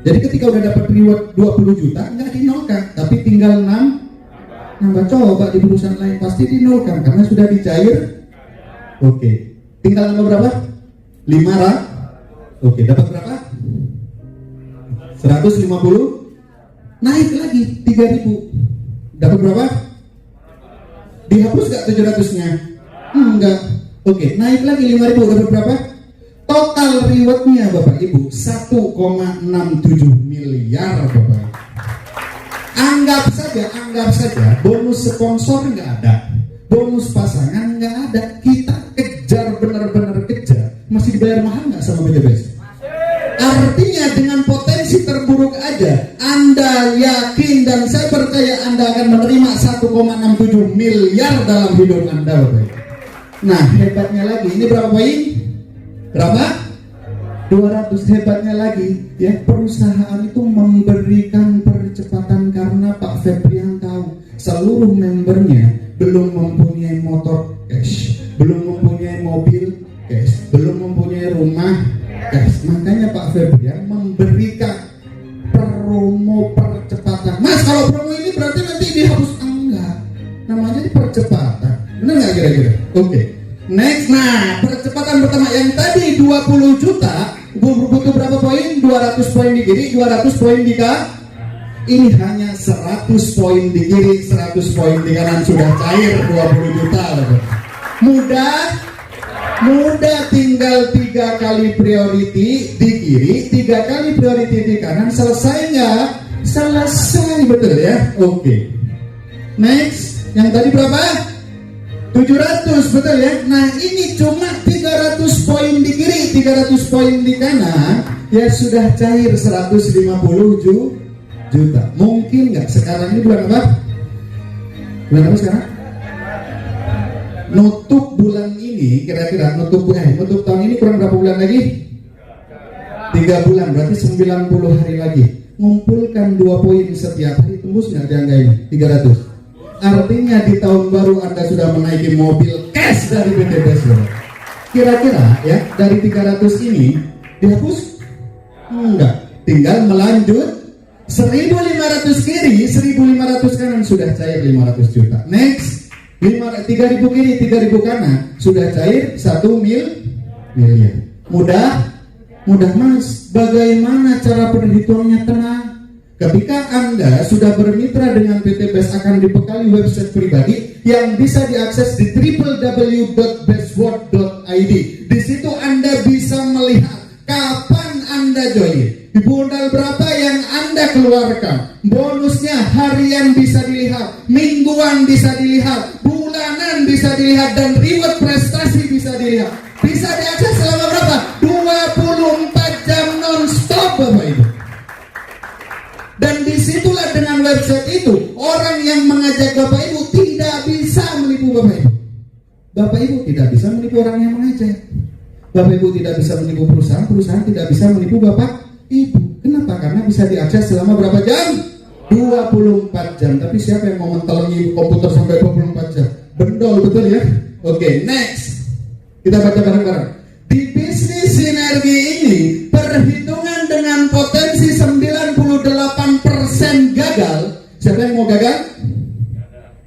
Jadi ketika udah dapat reward 20 juta nggak dinolkan, tapi tinggal 6. Coba di perusahaan lain pasti dinolkan karena sudah dicair. Oke, tinggal nambah berapa? 500. Oke, dapat berapa? 150. Naik lagi 3.000. Dapat berapa? Dihapus gak 700-nya? Enggak. Oke, naik lagi 5.000. Dapat berapa? Total rewardnya Bapak Ibu 1,67 miliar Bapak Ibu. Anggap saja bonus sponsor nggak ada, bonus pasangan nggak ada. Kita kejar, benar-benar kejar. Masih dibayar mahal nggak sama PTBS? Artinya dengan potensi terburuk aja Anda yakin dan saya percaya Anda akan menerima 1,67 miliar dalam hidup Anda Bapak. Nah hebatnya lagi, ini berapa poin? Berapa? 200. Hebatnya lagi ya, perusahaan itu memberikan percepatan karena Pak Febrian tahu seluruh membernya belum mempunyai motor cash, belum mempunyai mobil cash, belum mempunyai rumah cash. Makanya Pak Febrian memberikan promo percepatan. Mas, kalau promo ini berarti nanti dihapus? Enggak, namanya ini percepatan. Benar nggak kira-kira? Oke. Next, nah percepatan pertama yang tadi 20 juta butuh berapa poin? 200 poin di kiri, 200 poin di kanan. Ini hanya 100 poin di kiri, 100 poin di kanan sudah cair 20 juta. Mudah, tinggal 3 kali priority di kiri, 3 kali priority di kanan. Selesai nggak? Selesai, betul ya? Oke. Next, yang tadi berapa? 700, betul ya? Nah ini cuma 300 poin di kiri, 300 poin di kanan, ya sudah cair 150 juta. Mungkin nggak sekarang ini bulan apa? Bulan apa sekarang? Nutup bulan ini, kira-kira nutup tahun ini kurang berapa bulan lagi? 3 bulan, berarti 90 hari lagi. Ngumpulkan 2 poin setiap hari, tembus nggak di angka ini? 300. Artinya di tahun baru Anda sudah menaiki mobil cash dari PTBS. Kira-kira ya dari 300 ini dihapus? Enggak, tinggal melanjut. 1.500 kiri, 1.500 kanan, sudah cair 500 juta. Next, 3.000 kiri, 3.000 kanan, sudah cair 1 miliar. Mudah mas. Bagaimana cara perhitungannya? Tenang. Ketika Anda sudah bermitra dengan PT BES, akan dibekali website pribadi yang bisa diakses di www.bestworld.id. Di situ Anda bisa melihat kapan Anda join, modal berapa yang Anda keluarkan, bonusnya harian bisa dilihat, mingguan bisa dilihat, bulanan bisa dilihat, dan reward prestasi bisa dilihat. Bisa diakses selama berapa? 24 jam non-stop, Bapak Ibu. Dan disitulah dengan website itu, orang yang mengajak Bapak Ibu tidak bisa menipu Bapak Ibu. Bapak Ibu tidak bisa menipu orang yang mengajak. Bapak Ibu tidak bisa menipu perusahaan, perusahaan tidak bisa menipu Bapak Ibu. Kenapa? Karena bisa diakses selama berapa jam? 24 jam. Tapi siapa yang mau mentelengi komputer sampai 24 jam? Bendol, betul ya? Oke, next. Kita baca bareng-bareng. Di bisnis sinergi ini, perhitungan dengan potensi 98% gagal. Siapa yang mau gagal?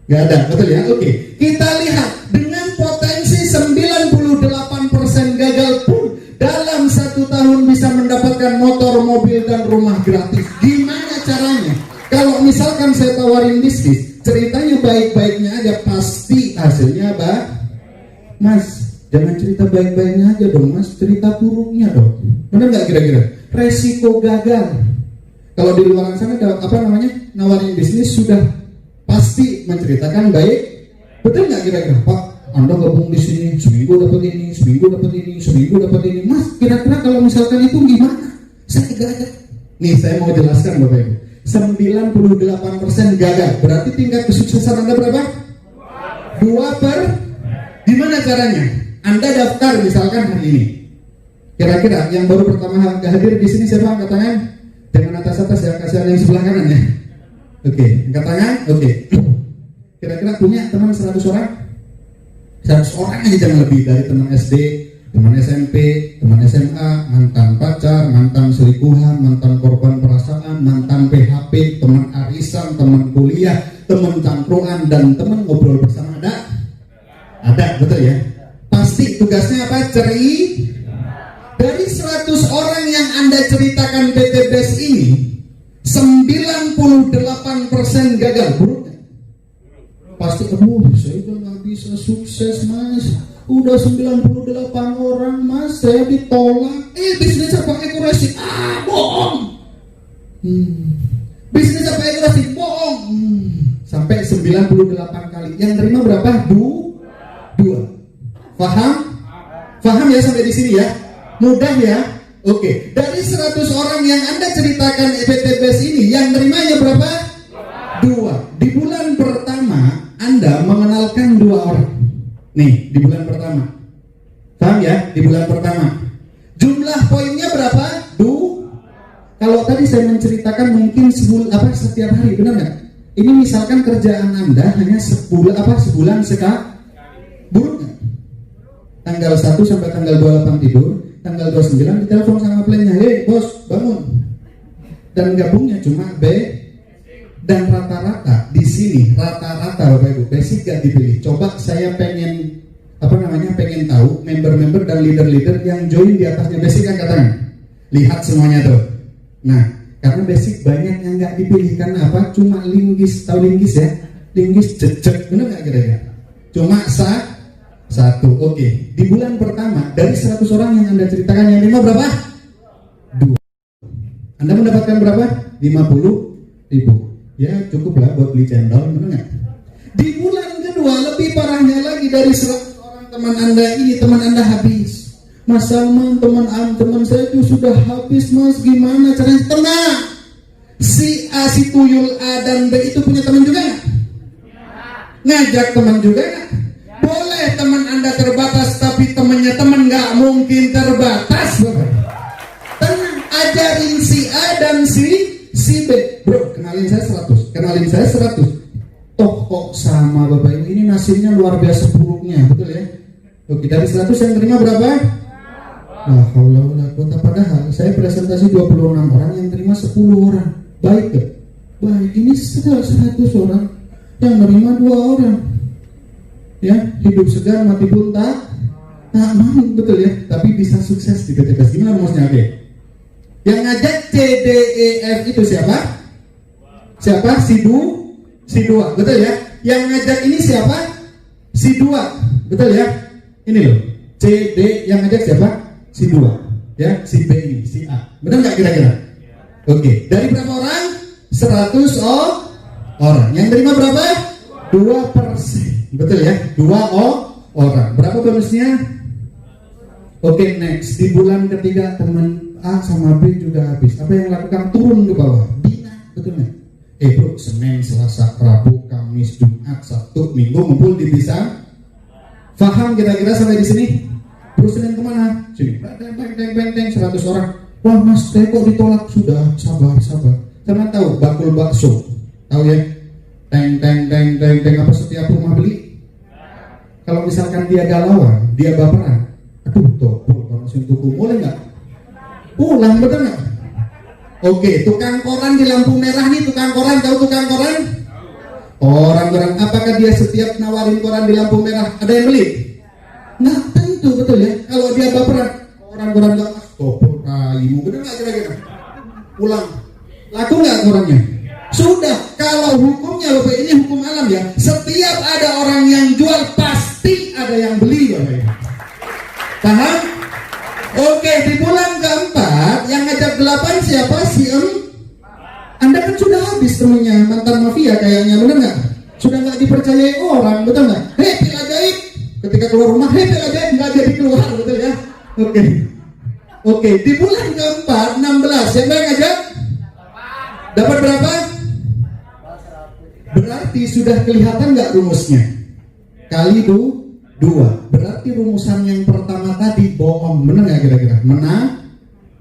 Gak ada, betul ya? Oke, kita lihat dengan potensi 98% gagal pun dalam 1 tahun bisa mendapatkan motor, mobil, dan rumah gratis. Gimana caranya? Kalau misalkan saya tawarin bisnis, ceritanya baik-baiknya aja, pasti hasilnya apa? Mas, jangan cerita baik-baiknya aja dong mas, cerita buruknya dong. Benar nggak kira-kira? Resiko gagal. Kalau di luar sana nawarin bisnis sudah pasti menceritakan baik. Betul nggak kira-kira? Pak, Anda gabung di sini, seminggu dapat ini, seminggu dapat ini, seminggu dapat ini. Mas, kira-kira kalau misalkan itu gimana? Saya gagal. Nih, saya mau jelaskan Bapak Ibu. 98% gagal. Berarti tingkat kesuksesan Anda berapa? 2/. Gimana caranya? Anda daftar misalkan hari ini. Kira-kira yang baru pertama hadir di sini siapa angkat tangan? Jangan atas-atas ya, kasihan yang sebelah kanan ya. Oke, angkat tangan. Oke. Kira-kira punya teman 100 orang? 100 orang aja, jangan lebih, dari teman SD, teman SMP, teman SMA, mantan pacar, mantan selingkuhan, mantan korban perasaan, mantan PHP, teman arisan, teman kuliah, teman cangkruan, dan teman ngobrol bersama. Ada, betul ya? Pasti tugasnya apa? Dari 100 orang yang Anda ceritakan PT BES ini, 98% gagal. Buruknya pasti, saya udah gak bisa sukses mas, udah 98 orang mas, saya ditolak. Bisnis apa akurasi? Bohong. Bisnis apa akurasi? Bohong. Sampai 98 kali. Yang terima berapa? 2. Paham ya sampai di sini ya? Mudah ya? Oke. Dari 100 orang yang Anda ceritakan PT BES ini, yang nerimanya berapa? 2. Di bulan pertama Anda mengenalkan 2 orang. Nih, di bulan pertama. Paham ya? Di bulan pertama. Jumlah poinnya berapa? 2. Kalau tadi saya menceritakan mungkin setiap hari, benar nggak? Ini misalkan kerjaan Anda hanya sebulan sekali. Buruk nggak? Tanggal 1 sampai tanggal 28 tidur, tanggal 29 ditelepon sama plannya, hei bos bangun. Dan gabungnya cuma B. Dan rata-rata di sini, rata-rata Bapak Ibu, basic gak dipilih. Coba saya pengen tahu member-member dan leader-leader yang join di atasnya basic, angkat tangan. Lihat semuanya tuh. Nah, karena basic banyak yang gak dipilih, karena apa? Cuma linggis, tahu linggis ya? Linggis jejek, bener gak kira-kira? Cuma satu. Oke. Di bulan pertama dari 100 orang yang Anda ceritakan, yang 5 berapa? 2. Anda mendapatkan berapa? 50.000. Ya cukup lah buat beli cendol, benar nggak? Di bulan kedua lebih parahnya lagi, dari 100 orang teman Anda ini, teman Anda habis. Mas Salman, teman saya itu sudah habis mas, gimana caranya? Tenang. Si A, si Tuyul A dan B itu punya teman juga nggak? Ngajak teman juga nggak? Boleh teman Anda terbatas, tapi temannya teman nggak mungkin terbatas. Tenang, ajarin si A dan si B. Bro, kenalin saya 100. Toh kok sama Bapak Ibu, ini nasibnya luar biasa buruknya, betul ya? Oke, dari 100 yang terima berapa? Padahal saya presentasi 26 orang, yang terima 10 orang. Baik gak? Baik. Ini sudah 100 orang, yang menerima 2 orang. Ya, hidup segar, mati pun tak mau, betul ya. Tapi bisa sukses di PTPS. Gimana rumusnya? Oke. Yang ngajak C, D, E, F itu siapa? Siapa? Si 2, betul ya. Yang ngajak ini siapa? Si 2, betul ya. Ini loh, C, D, yang ngajak siapa? Si 2, ya. Si B ini, si A. Benar nggak kira-kira? Oke. Dari berapa orang? 100 orang. Yang terima berapa? 2%. Betul ya, 2 orang. Berapa bonusnya? Oke, next. Di bulan ketiga teman A sama B juga habis. Apa yang lakukan? Turun ke bawah. Bina, betul nggak? Bro, Senin, Selasa, Rabu, Kamis, Jumat, Sabtu, Minggu ngumpul di Pisang. Faham kira-kira sampai di sini? Bro, Senin kemana? Sini. Beng, 100 orang. Wah mas, kok ditolak? Sudah, sabar. Sama tahu bakul bakso? Tahu ya? Teng, apa setiap rumah beli? Kalau misalkan dia galauan, dia baperan, aduh topol, kalau tuku boleh nggak? Pulang, betul nggak? Oke, tukang koran di lampu merah nih, tukang koran, tahu tukang koran? Orang-orang, apakah dia setiap nawarin koran di lampu merah, ada yang beli? Nggak tentu, betul ya? Kalau dia baperan, orang-orang nggak, topol kaimu, betul nggak kira-kira? Pulang, laku nggak korannya? Sudah, kalau hukumnya Bapak, ini hukum alam ya. Setiap ada orang yang jual pasti ada yang beli Bapak. Paham? Oke, di bulan keempat yang ngajak 8 siapa? Si Anda kan sudah habis temennya, mantan mafia kayaknya, benar nggak? Sudah nggak dipercayai orang, betul nggak? Hei, pil ajaib. Ketika keluar rumah, hei, pil ajaib, nggak jadi keluar, betul ya? Oke, di bulan keempat 16 siapa yang ngajak? Dapat berapa? Berarti sudah kelihatan nggak rumusnya? Kali 2. Berarti rumusan yang pertama tadi bohong, benar nggak kira-kira?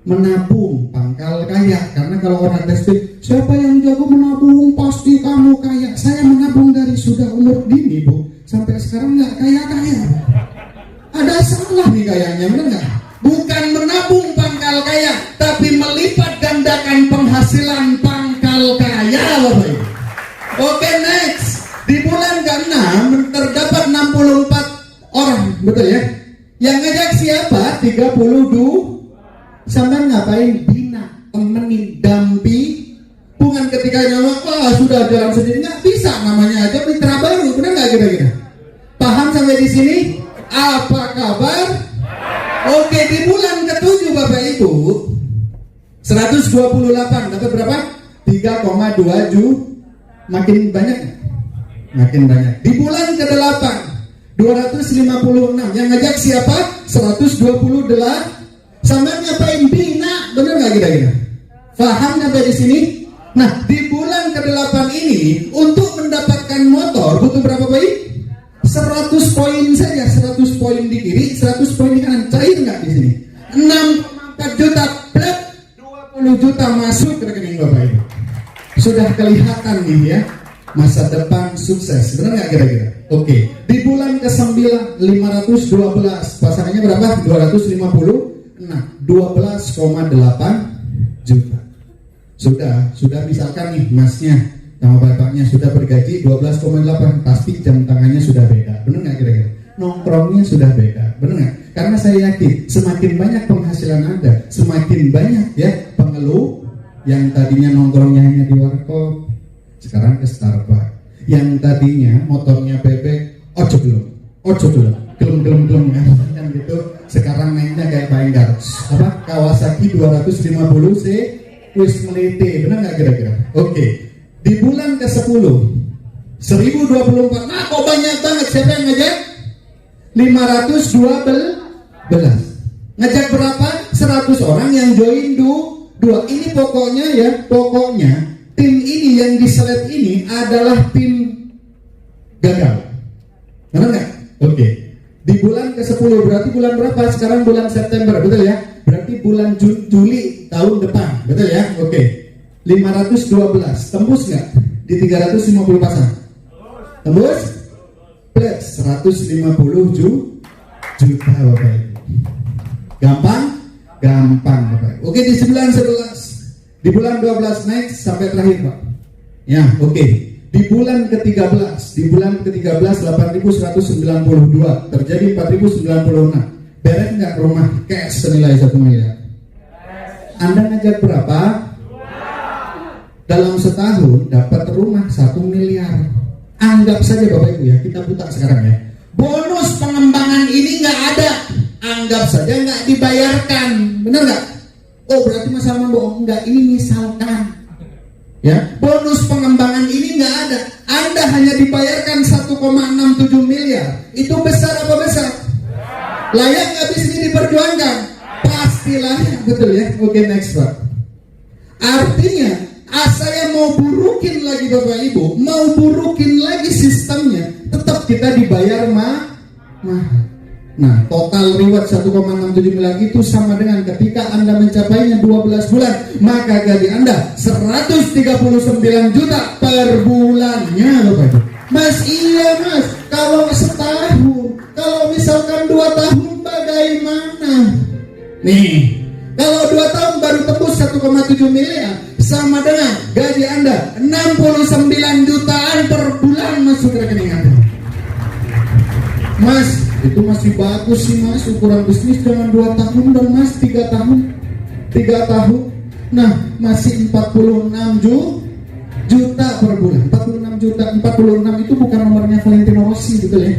Menabung pangkal kaya. Karena kalau orang testing, siapa yang jago menabung pasti kamu kaya. Saya menabung dari sudah umur dini Bu, sampai sekarang nggak kaya-kaya. Ada salah nih kayaknya, benar nggak? Bukan menabung pangkal kaya, tapi melipat gandakan penghasilan pangkal kaya, Bapak Ibu. Oke, next. Di bulan ke-6 terdapat 64 orang, betul ya? Yang ngajak siapa? 32. Sampai ngapain? Bina, temenin, bukan ketika nyawa, wah sudah jalan sendiri, nggak bisa, namanya aja mitra baru, benar nggak kira-kira? Paham sampai di sini? Apa kabar? Oke, di bulan ke-7 Bapak Ibu 128, dapat berapa? 3,27. Makin banyak. Di bulan ke-8 256. Yang ngajak siapa? 128. Sampai ngapain? Bina, benar nggak kira-kira? Paham sampai di sini? Nah, di bulan ke-8 ini untuk mendapatkan motor butuh berapa baik? 100 poin saja, 100 poin di kiri, 100 poin di kanan. Cair nggak di sini? 6,4 juta plus 20 juta masuk ke rekening Bapak Ibu. Sudah kelihatan nih ya, masa depan sukses, benar nggak kira-kira? Oke, di bulan ke-9 512, pasangannya berapa? 250. Nah, 12,8 juta. Sudah misalkan nih masnya sama bapaknya sudah bergaji 12,8, pasti jam tangannya sudah beda, benar nggak kira-kira? Nongkrongnya sudah beda, benar nggak? Karena saya yakin semakin banyak penghasilan Anda, semakin banyak ya pengeluh yang tadinya nongkrongnya hanya di warkop, sekarang ke Starbucks. Yang tadinya motornya bebek, ojo belum, gelem kan gitu. Sekarang naiknya kayak Penggar, apa Kawasaki 250 C wis melete, benar nggak kira-kira? Oke, di bulan ke-10 1024. Nah, kok banyak banget? Siapa yang ngajak? 512. Ngajak berapa? 100 orang yang join 2. Ini pokoknya tim ini yang diselet ini adalah tim gagal. Benar nggak? Oke. Di bulan ke-10 berarti bulan berapa? Sekarang bulan September, betul ya? Berarti bulan Juli tahun depan, betul ya? Oke. 512 tembus nggak di 350 pasang? Tembus? Plus 150 juta Bapak Ibu. Gampang Bapak Ibu. Oke, di 11 Di bulan 12 naik sampai terakhir Pak. Ya, oke. Di bulan ke-13, 8.192 terjadi 4.096. Beres nggak rumah cash senilai 1 miliar? Anda ngajak berapa? Dalam setahun dapat rumah 1 miliar. Anggap saja Bapak Ibu ya, kita putar sekarang ya. Bonus pengembangan ini nggak ada. Anggap saja nggak dibayarkan, benar nggak? Oh berarti Mas Salman bohong? Enggak, ini misalkan. Ya, bonus pengembangan ini nggak ada. Anda hanya dibayarkan 1,67 miliar. Itu besar apa besar? Layak nggak bisnis ini diperjuangkan? Pastilah, betul ya. Oke, next Pak. Artinya, saya mau burukin lagi Bapak Ibu, mau burukin lagi sistemnya, tetap kita dibayar mahal. Nah, total reward 1,67 miliar itu sama dengan ketika Anda mencapainya 12 bulan, maka gaji Anda 139 juta per bulannya Bapak Ibu. Mas, iya Mas, kalau setahun, kalau misalkan 2 tahun bagaimana? Nih, kalau 2 tahun baru tembus 1,7 miliar, sama dengan gaji Anda 69 jutaan per bulan masuk rekening Anda. Mas, itu masih bagus sih Mas, ukuran bisnis jangan 2 tahun dan Mas 3 tahun. Nah, masih 46 juta per bulan. 46 juta, 46 itu bukan nomornya Valentino Rossi, betul ya?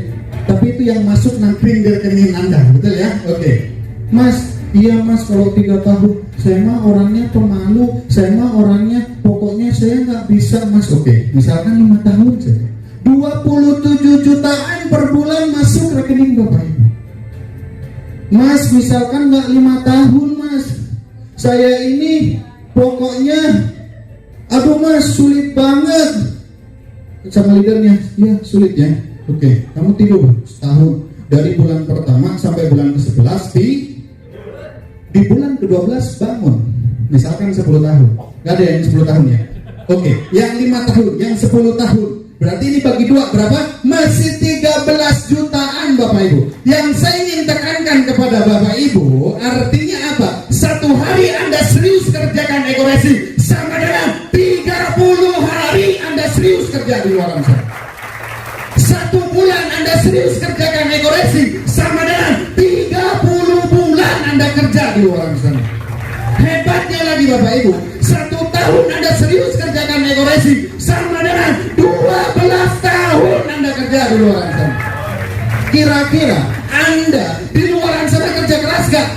Tapi itu yang masuk nangkring di rekening Anda, betul ya? Oke. Mas, iya Mas, kalau 3 tahun saya mah orangnya pemalu, saya mah orangnya pokoknya saya nggak bisa Mas. Oke, misalkan 5 tahun saja, 27 jutaan per bulan masuk rekening Bapak Ibu. Mas, misalkan nggak 5 tahun Mas, saya ini pokoknya aduh Mas sulit banget. Sama leadernya, iya sulit ya. Oke, kamu tidur setahun dari bulan pertama sampai bulan ke-11 di bulan ke-12 bangun. Misalkan 10 tahun, nggak ada yang 10 tahun ya. Oke, yang 5 tahun, yang 10 tahun. Berarti ini bagi 2 berapa? Masih 13 jutaan Bapak Ibu. Yang saya ingin tekankan kepada Bapak Ibu, artinya apa? 1 hari Anda serius kerjakan ekoresi sama dengan 30 hari Anda serius kerja di luar sana. 1 bulan Anda serius kerjakan ekoresi sama dengan 30 bulan Anda kerja di luar sana. Hebatnya lagi Bapak Ibu, 1 tahun Anda serius kerjakan ekoresi sama dengan 12 tahun Anda kerja di luar sana. Kira-kira Anda di luar sana kerja keras gak?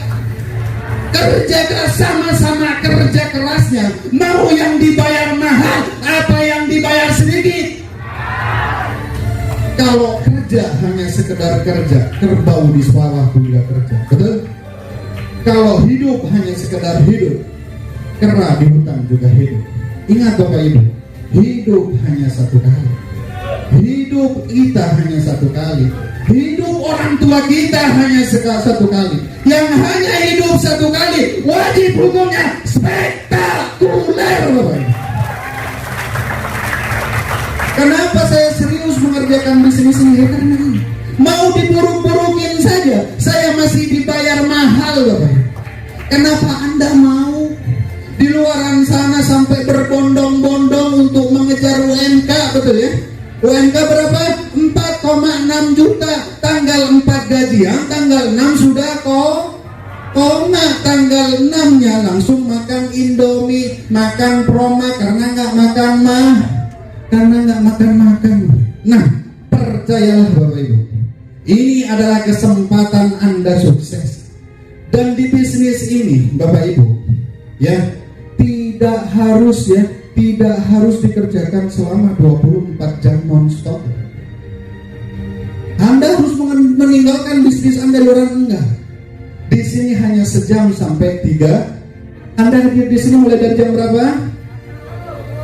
Kerja keras, sama-sama kerja kerasnya. Mau yang dibayar mahal apa yang dibayar sedikit? Kalau kerja hanya sekedar kerja, kerbau di sawah juga kerja, betul? Kalau hidup hanya sekedar hidup, kera di hutan juga hidup. Ingat Bapak Ibu, hidup hanya 1 kali. Hidup kita hanya 1 kali. Hidup orang tua kita hanya 1 kali. Yang hanya hidup 1 kali, wajib hukumnya spektakuler Bapak Ibu. Kenapa saya serius mengerjakan bisnis ini? Ya karena ini. Mau diburuk-burukin saja, saya masih dibayar mahal Bapak Ibu. Kenapa Anda mau di luaran sana sampai berbondong-bondong untuk mengejar UMK, betul ya? UMK berapa? 4,6 juta. Tanggal 4 gajian, tanggal 6 sudah koma. Tanggal 6-nya langsung makan Indomie, makan Proma karena nggak makan. Nah, percayalah Bapak Ibu, ini adalah kesempatan Anda sukses. Dan di bisnis ini Bapak Ibu, ya, tidak harus dikerjakan selama 24 jam non-stop. Anda harus meninggalkan bisnis Anda di luar enggak. Di sini hanya sejam sampai 3. Anda hadir di sini mulai dari jam berapa?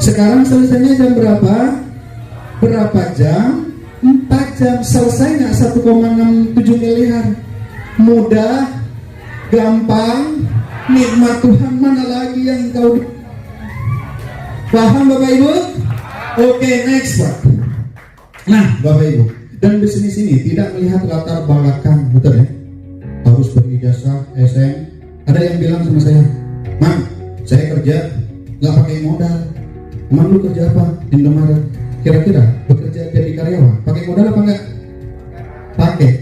Sekarang selesainya jam berapa? Berapa jam? 4 jam. Selesai nggak 1,67 miliar? Mudah, gampang, nikmat Tuhan, mana lagi yang kau paham Bapak Ibu? Oke, next Pak. Nah Bapak Ibu, dan bisnis ini tidak melihat latar belakang, betul ya? Harus berijazah SM. Ada yang bilang sama saya, Man, saya kerja nggak pakai modal. Emang lu kerja apa Indomaret? Kira-kira bekerja jadi karyawan pakai modal apa enggak?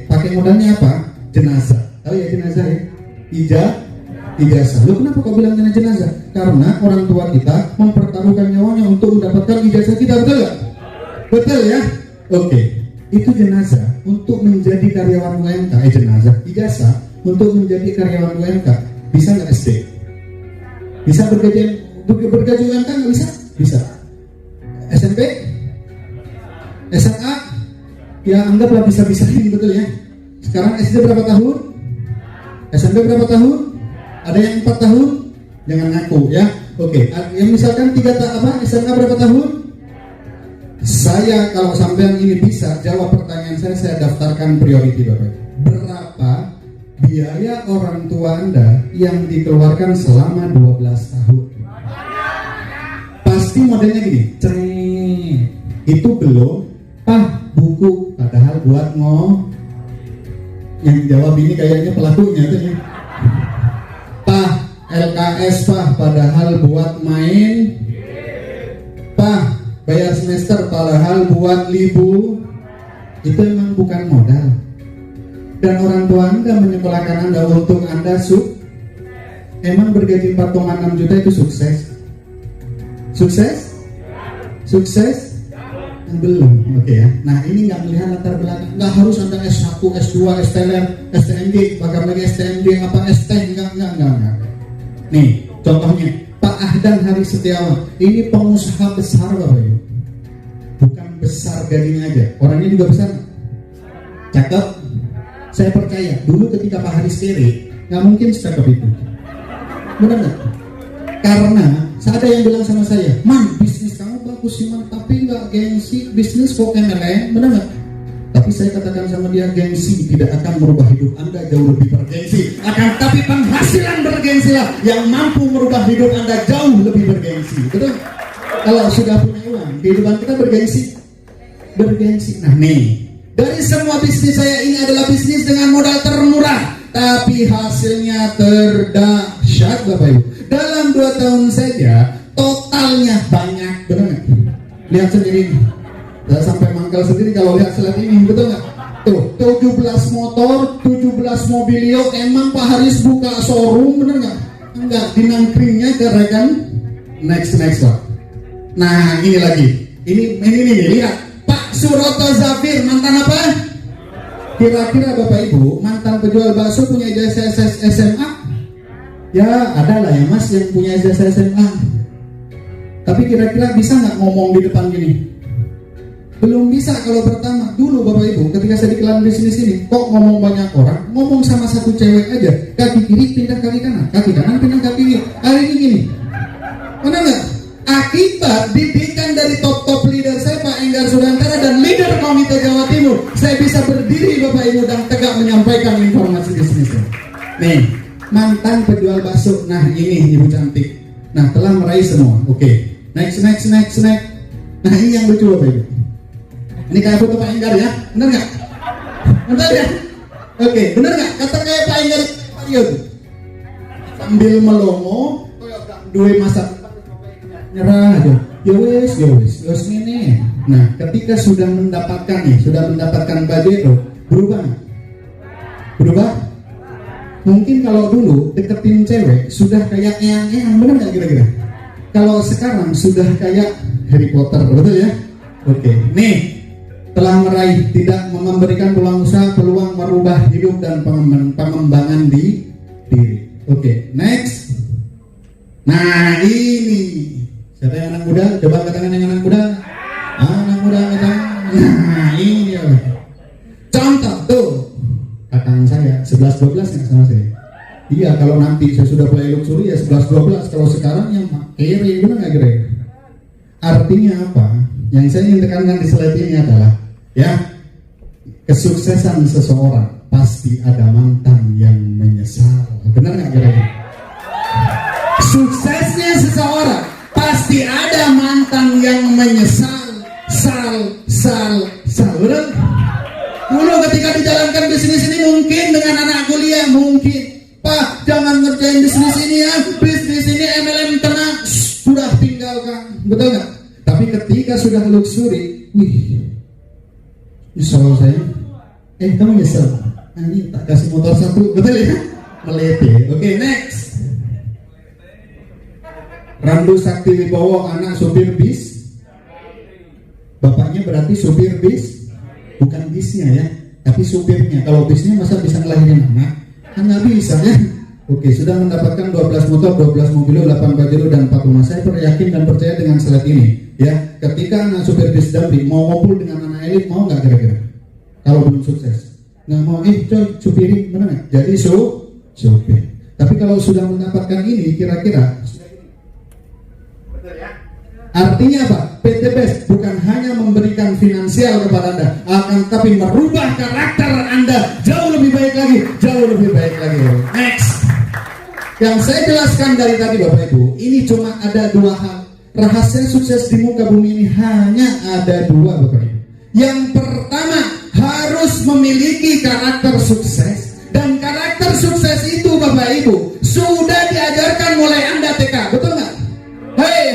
Pakai modalnya apa? Jenazah. Tahu ya jenazah ya? Ijazah. Lu kenapa kok bilang jenazah? Karena orang tua kita mempertaruhkan nyawanya untuk mendapatkan ijazah kita, betul nggak? Betul ya? Oke. Itu jenazah untuk menjadi karyawan UMK. Jenazah, ijazah untuk menjadi karyawan UMK. Bisa nggak SD? Bisa bergaji UMK nggak bisa? Bisa. SMP? SMA? Ya anggaplah bisa-bisain, betul ya. Sekarang SD berapa tahun? SMP berapa tahun? Ada yang 4 tahun? Jangan ngaku ya. Oke. Yang misalkan SMA berapa tahun? Saya kalau sampean ini bisa jawab pertanyaan saya daftarkan priority Bapak. Berapa biaya orang tua Anda yang dikeluarkan selama 12 tahun? Pasti modelnya gini, itu belum buku, padahal buat yang jawab ini kayaknya pelakunya tuh ya. LKS padahal buat main. Bayar semester padahal buat libur. Itu emang bukan modal. Dan orang tua Anda menyekolahkan Anda untuk Anda emang bergaji 4,6 juta itu sukses? Sukses? Belum, oke ya. Nah ini nggak melihat latar belakang. Nggak harus Anda S1, S2, STLM, STMG, bahkan lagi STMG apa ST, enggak. Nih contohnya Pak Ahdan Hari Setiawan. Ini pengusaha besar Bapak Ibu. Bukan besar gajinya aja, orangnya juga besar. Cakep. Saya percaya dulu ketika Pak Haris kere nggak mungkin secakep itu. Benar nggak? Karena ada yang bilang sama saya, Man, bisnis kamu bagus sih Man, tapi nggak gengsi, bisnis kok MLM, benar nggak? Tapi saya katakan sama dia, gengsi tidak akan merubah hidup Anda jauh lebih bergengsi. Tapi penghasilan bergengsi lah yang mampu merubah hidup Anda jauh lebih bergengsi. Betul? Kalau sudah punya uang, kehidupan kita bergengsi. Nah nih, dari semua bisnis saya ini adalah bisnis dengan modal termurah, tapi hasilnya terdahsyat Bapak Ibu. Dalam 2 tahun saja totalnya banyak, benar nggak? Lihat sendiri. Saya sampai mangkal sendiri kalau lihat slide ini, betul nggak? Tuh, 17 motor, 17 mobilio. Emang Pak Haris buka showroom, bener nggak? Enggak, dinangkringnya ke rekan. Next Pak. Nah, ini lagi. Ini lihat. Pak Suroto Zafir, mantan apa? Kira-kira Bapak Ibu, mantan penjual bakso punya ijazah SMA? Ya, ada lah ya Mas yang punya ijazah SMA. Tapi kira-kira bisa nggak ngomong di depan gini? Belum bisa. Kalau pertama dulu Bapak Ibu ketika saya di kelan bisnis ini kok ngomong banyak orang, ngomong sama satu cewek aja, kaki kiri pindah kaki kanan pindah kaki kiri. Hari ini gini, benar nggak? Akibat didikan dari top leader saya Pak Enggar Sudantara dan leader Komite Jawa Timur, saya bisa berdiri Bapak Ibu dan tegak menyampaikan informasi bisnisnya. Nih, mantan penjual bakso. Nah ini ibu cantik. Nah telah meraih semua. Oke. Next. Nah ini yang lucu Bapak Ibu. Ini kayak foto Pak Enggar ya, benar nggak? Benar ya? Oke, benar nggak? Kata kayak Pak Enggar period sambil melongo, dua masa nyerah aja. Ya wes ini. Nah, ketika sudah mendapatkan budget itu, berubah? Mungkin kalau dulu deketin cewek sudah kayak yang benar nggak kira-kira? Kalau sekarang sudah kayak Harry Potter, betul ya? Oke, nih. Telah meraih, tidak memberikan peluang merubah hidup dan pengembangan diri. Oke, next. Nah ini siapa yang anak muda? Coba katakan yang anak muda. Anak muda katakan. Nah ini ya. Contoh tuh kakang saya 11-12 nggak sama saya. Iya, kalau nanti saya sudah play luxury ya 11-12. Kalau sekarang yang kiri, benar nggak kira? Artinya apa? Yang saya ingin tekankan di slide ini adalah ya, kesuksesan seseorang pasti ada mantan yang menyesal. Benar nggak kira-kira? Suksesnya seseorang pasti ada mantan yang menyesal. Benar? Dulu ketika dijalankan bisnis ini mungkin dengan anak kuliah mungkin, Pak jangan ngerjain bisnis ini ya, bisnis ini MLM tenang. Sudah galau Kang, betul nggak? Tapi ketika sudah luxury, wih, nyesel saya. Kamu nyesel? Ini tak kasih motor satu, betul ya? Melete. Oke, next. Randu Sakti Wibowo, anak supir bis. Bapaknya berarti supir bis, bukan bisnya ya, tapi supirnya. Kalau bisnya masa bisa ngelahirin anak? Kan nggak bisa ya. Oke, sudah mendapatkan 12 motor, 12 mobil, 8 bajero dan 4 rumah. Saya yakin dan percaya dengan slide ini ya. Ketika anak supir bis Damri mau ngumpul dengan anak elit, mau nggak kira-kira? Kalau belum sukses nggak mau, coy supiri, benar nggak? Jadi supir. Tapi kalau sudah mendapatkan ini, kira-kira artinya apa? PT BES bukan hanya memberikan finansial kepada Anda, akan tapi merubah karakter Anda jauh lebih baik lagi, jauh lebih baik lagi. Next. Yang saya jelaskan dari tadi Bapak Ibu, ini cuma ada 2 hal. Rahasia sukses di muka bumi ini hanya ada 2 Bapak Ibu. Yang pertama, harus memiliki karakter sukses. Dan karakter sukses itu Bapak Ibu sudah diajarkan mulai Anda TK, betul nggak?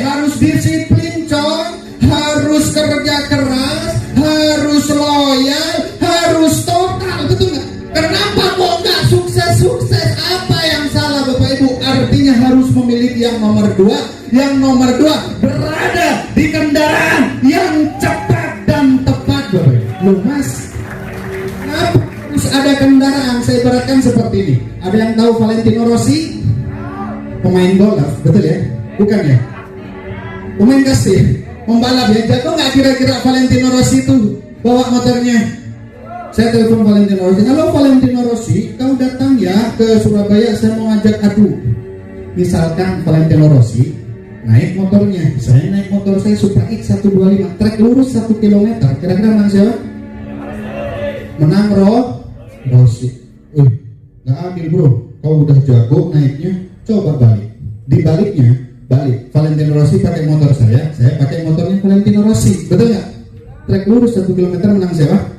Harus disiplin coy, harus kerja keras, harus loyal, harus total, betul nggak? Kenapa kok nggak sukses? Apa yang salah Bapak Ibu? Artinya harus memiliki yang nomor 2. Yang nomor 2 berada di kendaraan yang cepat dan tepat Bapak Ibu. Loh Mas, kenapa harus ada kendaraan? Saya ibaratkan seperti ini. Ada yang tahu Valentino Rossi? Pemain golf, betul ya? Bukan ya? Pemain kasih, pembalap ya. Jatuh nggak kira-kira Valentino Rossi itu bawa motornya? Saya telepon Valentino Rossi. Halo Valentino Rossi, kau datang ya ke Surabaya, saya mau ngajak adu. Misalkan Valentino Rossi naik motornya, saya naik motor saya Supra X 125, trek lurus 1 km. Kira-kira menang siapa? Menang Rossi. Nggak adil bro, kau udah jago naiknya, coba balik. Di baliknya, balik. Valentino Rossi pakai motor saya pakai motornya Valentino Rossi, betul nggak? Trek lurus 1 km menang siapa?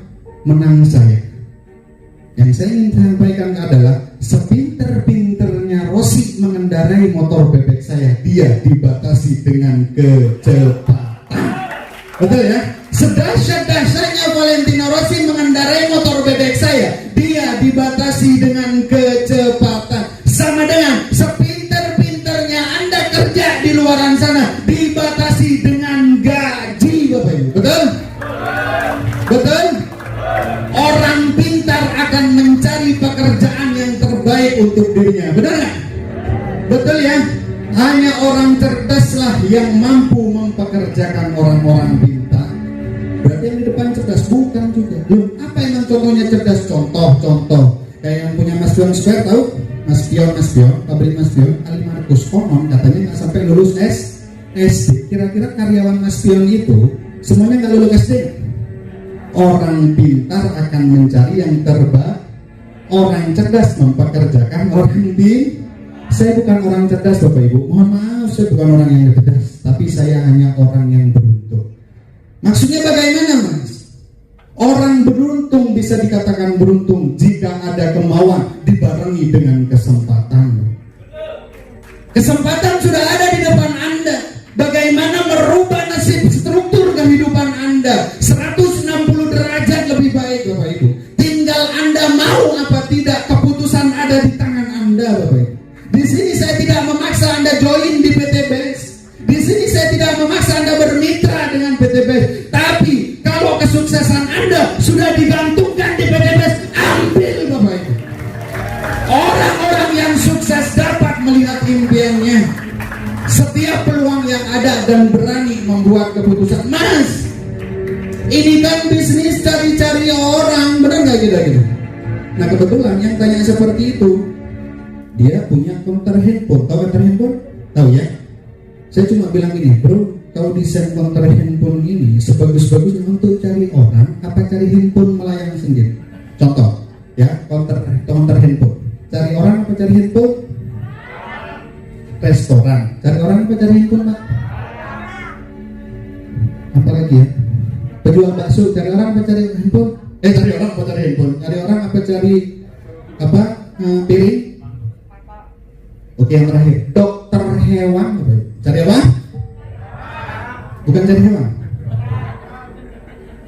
Menang saya. Yang saya ingin sampaikan adalah sepinter-pinternya Rossi mengendarai motor bebek saya, dia dibatasi dengan kecepatan. Betul ya? Sedahsyat-dahsyatnya Valentino Rossi mengendarai motor bebek saya, dia dibatasi dengan kecepatan. Sama dengan sepinter-pinternya Anda kerja di luaran sana, dibatasi dengan gaji Bapak Ibu. Betul? Betul? Orang pintar akan mencari pekerjaan yang terbaik untuk dirinya. Benar nggak? Betul ya? Hanya orang cerdaslah yang mampu mempekerjakan orang-orang pintar. Berarti yang di depan cerdas? Bukan juga. Apa yang contohnya cerdas? Contoh. Kayak yang punya Mas Pion Square, tahu? Mas Pion, pabrik Mas Pion, Ali Markus konon katanya nggak sampai lulus SD. Kira-kira karyawan Mas Pion itu semuanya nggak lulus SD? Orang pintar akan mencari yang terbaik. Orang cerdas mempekerjakan orang pintar. Saya bukan orang cerdas Bapak Ibu. Mohon maaf, saya bukan orang yang cerdas, tapi saya hanya orang yang beruntung. Maksudnya bagaimana Mas? Orang beruntung bisa dikatakan beruntung jika ada kemauan dibarengi dengan kesempatan. Kesempatan sudah ada di depan Anda. Bagaimana merubah nasib struktur kehidupan Anda 160 derajat lebih baik Bapak Ibu. Tinggal Anda mau apa tidak, keputusan ada di tangan Anda Bapak Ibu. Di sini saya tidak memaksa Anda join di PT BES. Di sini saya tidak memaksa Anda bermitra dengan PT BES. Tapi kalau kesuksesan Anda sudah digantungkan di PT BES, ambil Bapak Ibu. Orang-orang yang sukses dapat melihat impiannya. Setiap peluang yang ada dan berani membuat keputusan. Mas, ini kan bisnis cari-cari orang, benar nggak gitu? Nah kebetulan yang tanya seperti itu, dia punya counter handphone. Tahu counter handphone? Tahu ya? Saya cuma bilang gini, bro, kalau desain counter handphone ini sebagus-bagusnya untuk cari orang, apa cari handphone melayani sendiri? Contoh, ya, counter handphone. Cari orang apa cari handphone? Restoran. Cari orang apa cari handphone, Pak? Apalagi ya? Penjual bakso. Cari orang apa cari handphone? Cari orang apa cari handphone? Cari orang apa cari piring? Oke, yang terakhir, dokter hewan. Cari apa? Bukan cari hewan.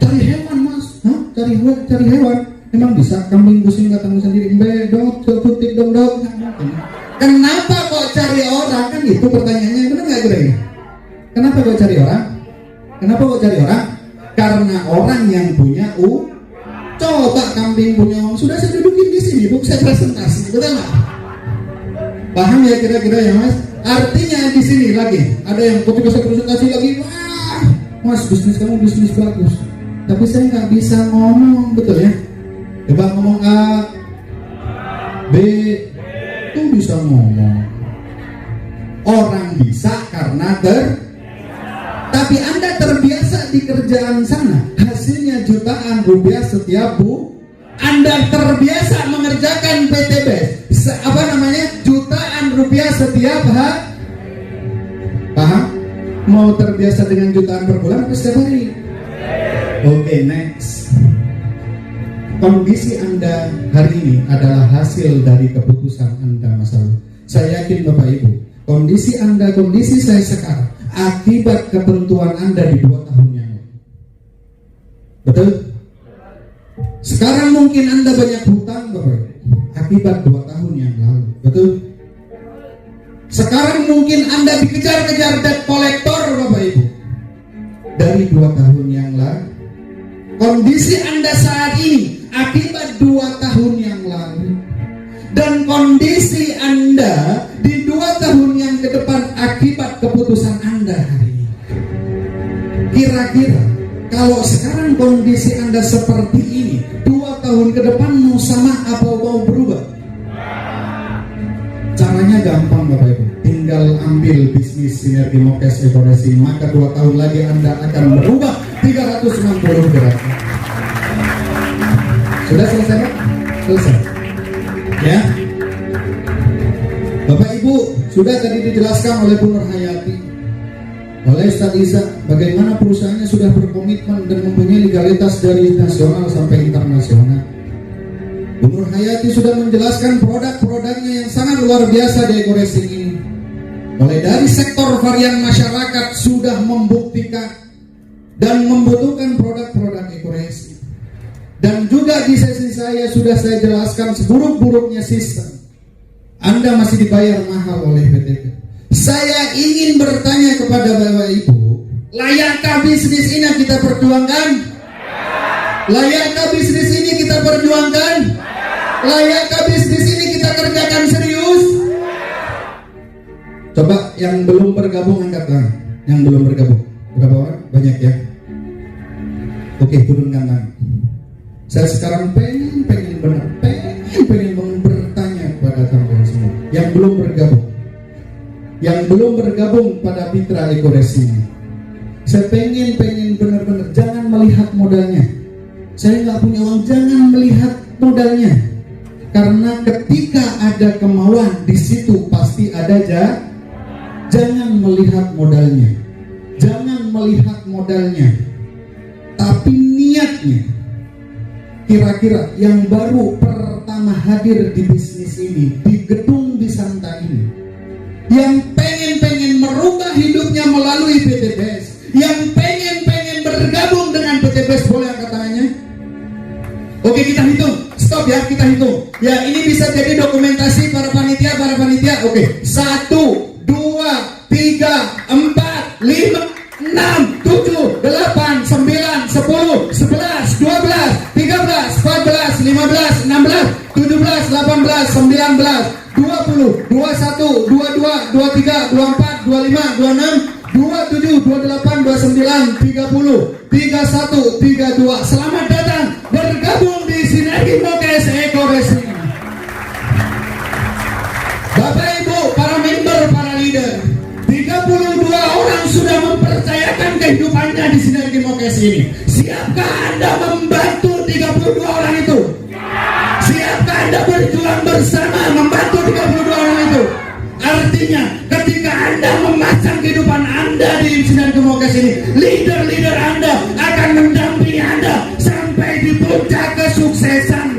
Cari hewan mas, hah? Cari hewan. Emang bisa kambing pusing katamu sendiri, bedok, tutik dong dong. Kenapa kok cari orang? Kan itu pertanyaannya, benar nggak kira ini? Kenapa kok cari orang? Kenapa kok cari orang? Karena orang yang punya coba kambing punya uang, sudah saya dudukin di sini, bu, saya presentasi, betul nggak? Paham ya kira-kira ya mas? Artinya di sini lagi ada yang ketika saya presentasi lagi, wah, mas bisnis kamu bisnis bagus, tapi saya nggak bisa ngomong, betul ya? Coba ngomong A, B, itu bisa ngomong. Orang bisa karena tapi Anda terbiasa di kerjaan sana, hasilnya jutaan rupiah setiap Anda terbiasa mengerjakan PTB, jutaan rupiah setiap hari. Paham? Mau terbiasa dengan jutaan per bulan atau setiap hari? Oke, next. Kondisi Anda hari ini adalah hasil dari keputusan Anda masa lalu. Saya yakin Bapak Ibu, kondisi Anda, kondisi saya sekarang akibat ketentuan Anda di 2 tahun yang lalu. Betul? Sekarang mungkin Anda banyak hutang Bapak Ibu, akibat 2 tahun yang lalu. Betul? Sekarang mungkin Anda dikejar-kejar debt collector Bapak Ibu, dari 2 tahun yang lalu. Kondisi Anda saat ini akibat 2 tahun yang lalu. Dan kondisi Anda di 2 tahun yang ke depan akibat keputusan Anda hari ini. Kira-kira kalau sekarang kondisi Anda seperti ini, 2 tahun ke depan mau sama apa mau berubah? Caranya gampang Bapak Ibu, tinggal ambil bisnis Sinergi Mokes Ekoresi, maka 2 tahun lagi Anda akan berubah 360 derajat. Sudah selesai Pak? Selesai. Ya, Bapak Ibu sudah tadi dijelaskan oleh Bu Nur Hayati, oleh Ustaz Iza, bagaimana perusahaannya sudah berkomitmen dan mempunyai legalitas dari nasional sampai internasional. Bu Nur Hayati sudah menjelaskan produk-produknya yang sangat luar biasa di Ekoracing ini. Mulai dari sektor varian masyarakat sudah membuktikan dan membutuhkan produk-produk Ekoracing. Dan juga di sesi saya sudah saya jelaskan seburuk-buruknya sistem. Anda masih dibayar mahal oleh PTK. Saya ingin bertanya kepada Bapak Ibu, layakkah bisnis ini kita perjuangkan? Layakkah bisnis ini kita perjuangkan? Layakkah bisnis ini kita kerjakan serius? Coba yang belum bergabung angkat tangan. Yang belum bergabung berapa orang? Banyak ya? Oke, turunkan tangan. Saya sekarang pengen bertanya kepada teman-teman semua yang belum bergabung pada Mitra Ekoracing ini. Saya pengen benar-benar jangan melihat modalnya. Saya nggak punya uang, jangan melihat modalnya. Karena ketika ada kemauan di situ pasti ada jangan melihat modalnya. Jangan melihat modalnya. Tapi niatnya. Kira-kira yang baru pertama hadir di bisnis ini, di gedung di Santa ini, yang pengen merubah hidupnya melalui PTBS, yang pengen bergabung dengan PTBS, boleh angkat tangannya? Oke, kita hitung, stop ya, kita hitung. Ya, ini bisa jadi dokumentasi para panitia. Oke, 1, 2, 3, 4, 5, 6, 7, 8, 9, 10, 11, 12, 13, 14, 15, 16, 17, 18, 19, 20, 21, 22, 23, 24, 25, 26, 27, 28, 29, 30, 31, 32. Selamat datang bergabung di Sinergi Mokes Ekoracing. Bapak Ibu, para member, para leader, 32 orang sudah mempercayakan kehidupannya di Sinergi Mokes ini. Siapkah Anda membantu 32 orang itu? Siapkah Anda berjuang bersama membantu 32 orang itu? Artinya ketika Anda memasang kehidupan Anda di Sinergi Mokes ini, leader-leader Anda akan mendampingi Anda sampai di puncak kesuksesan.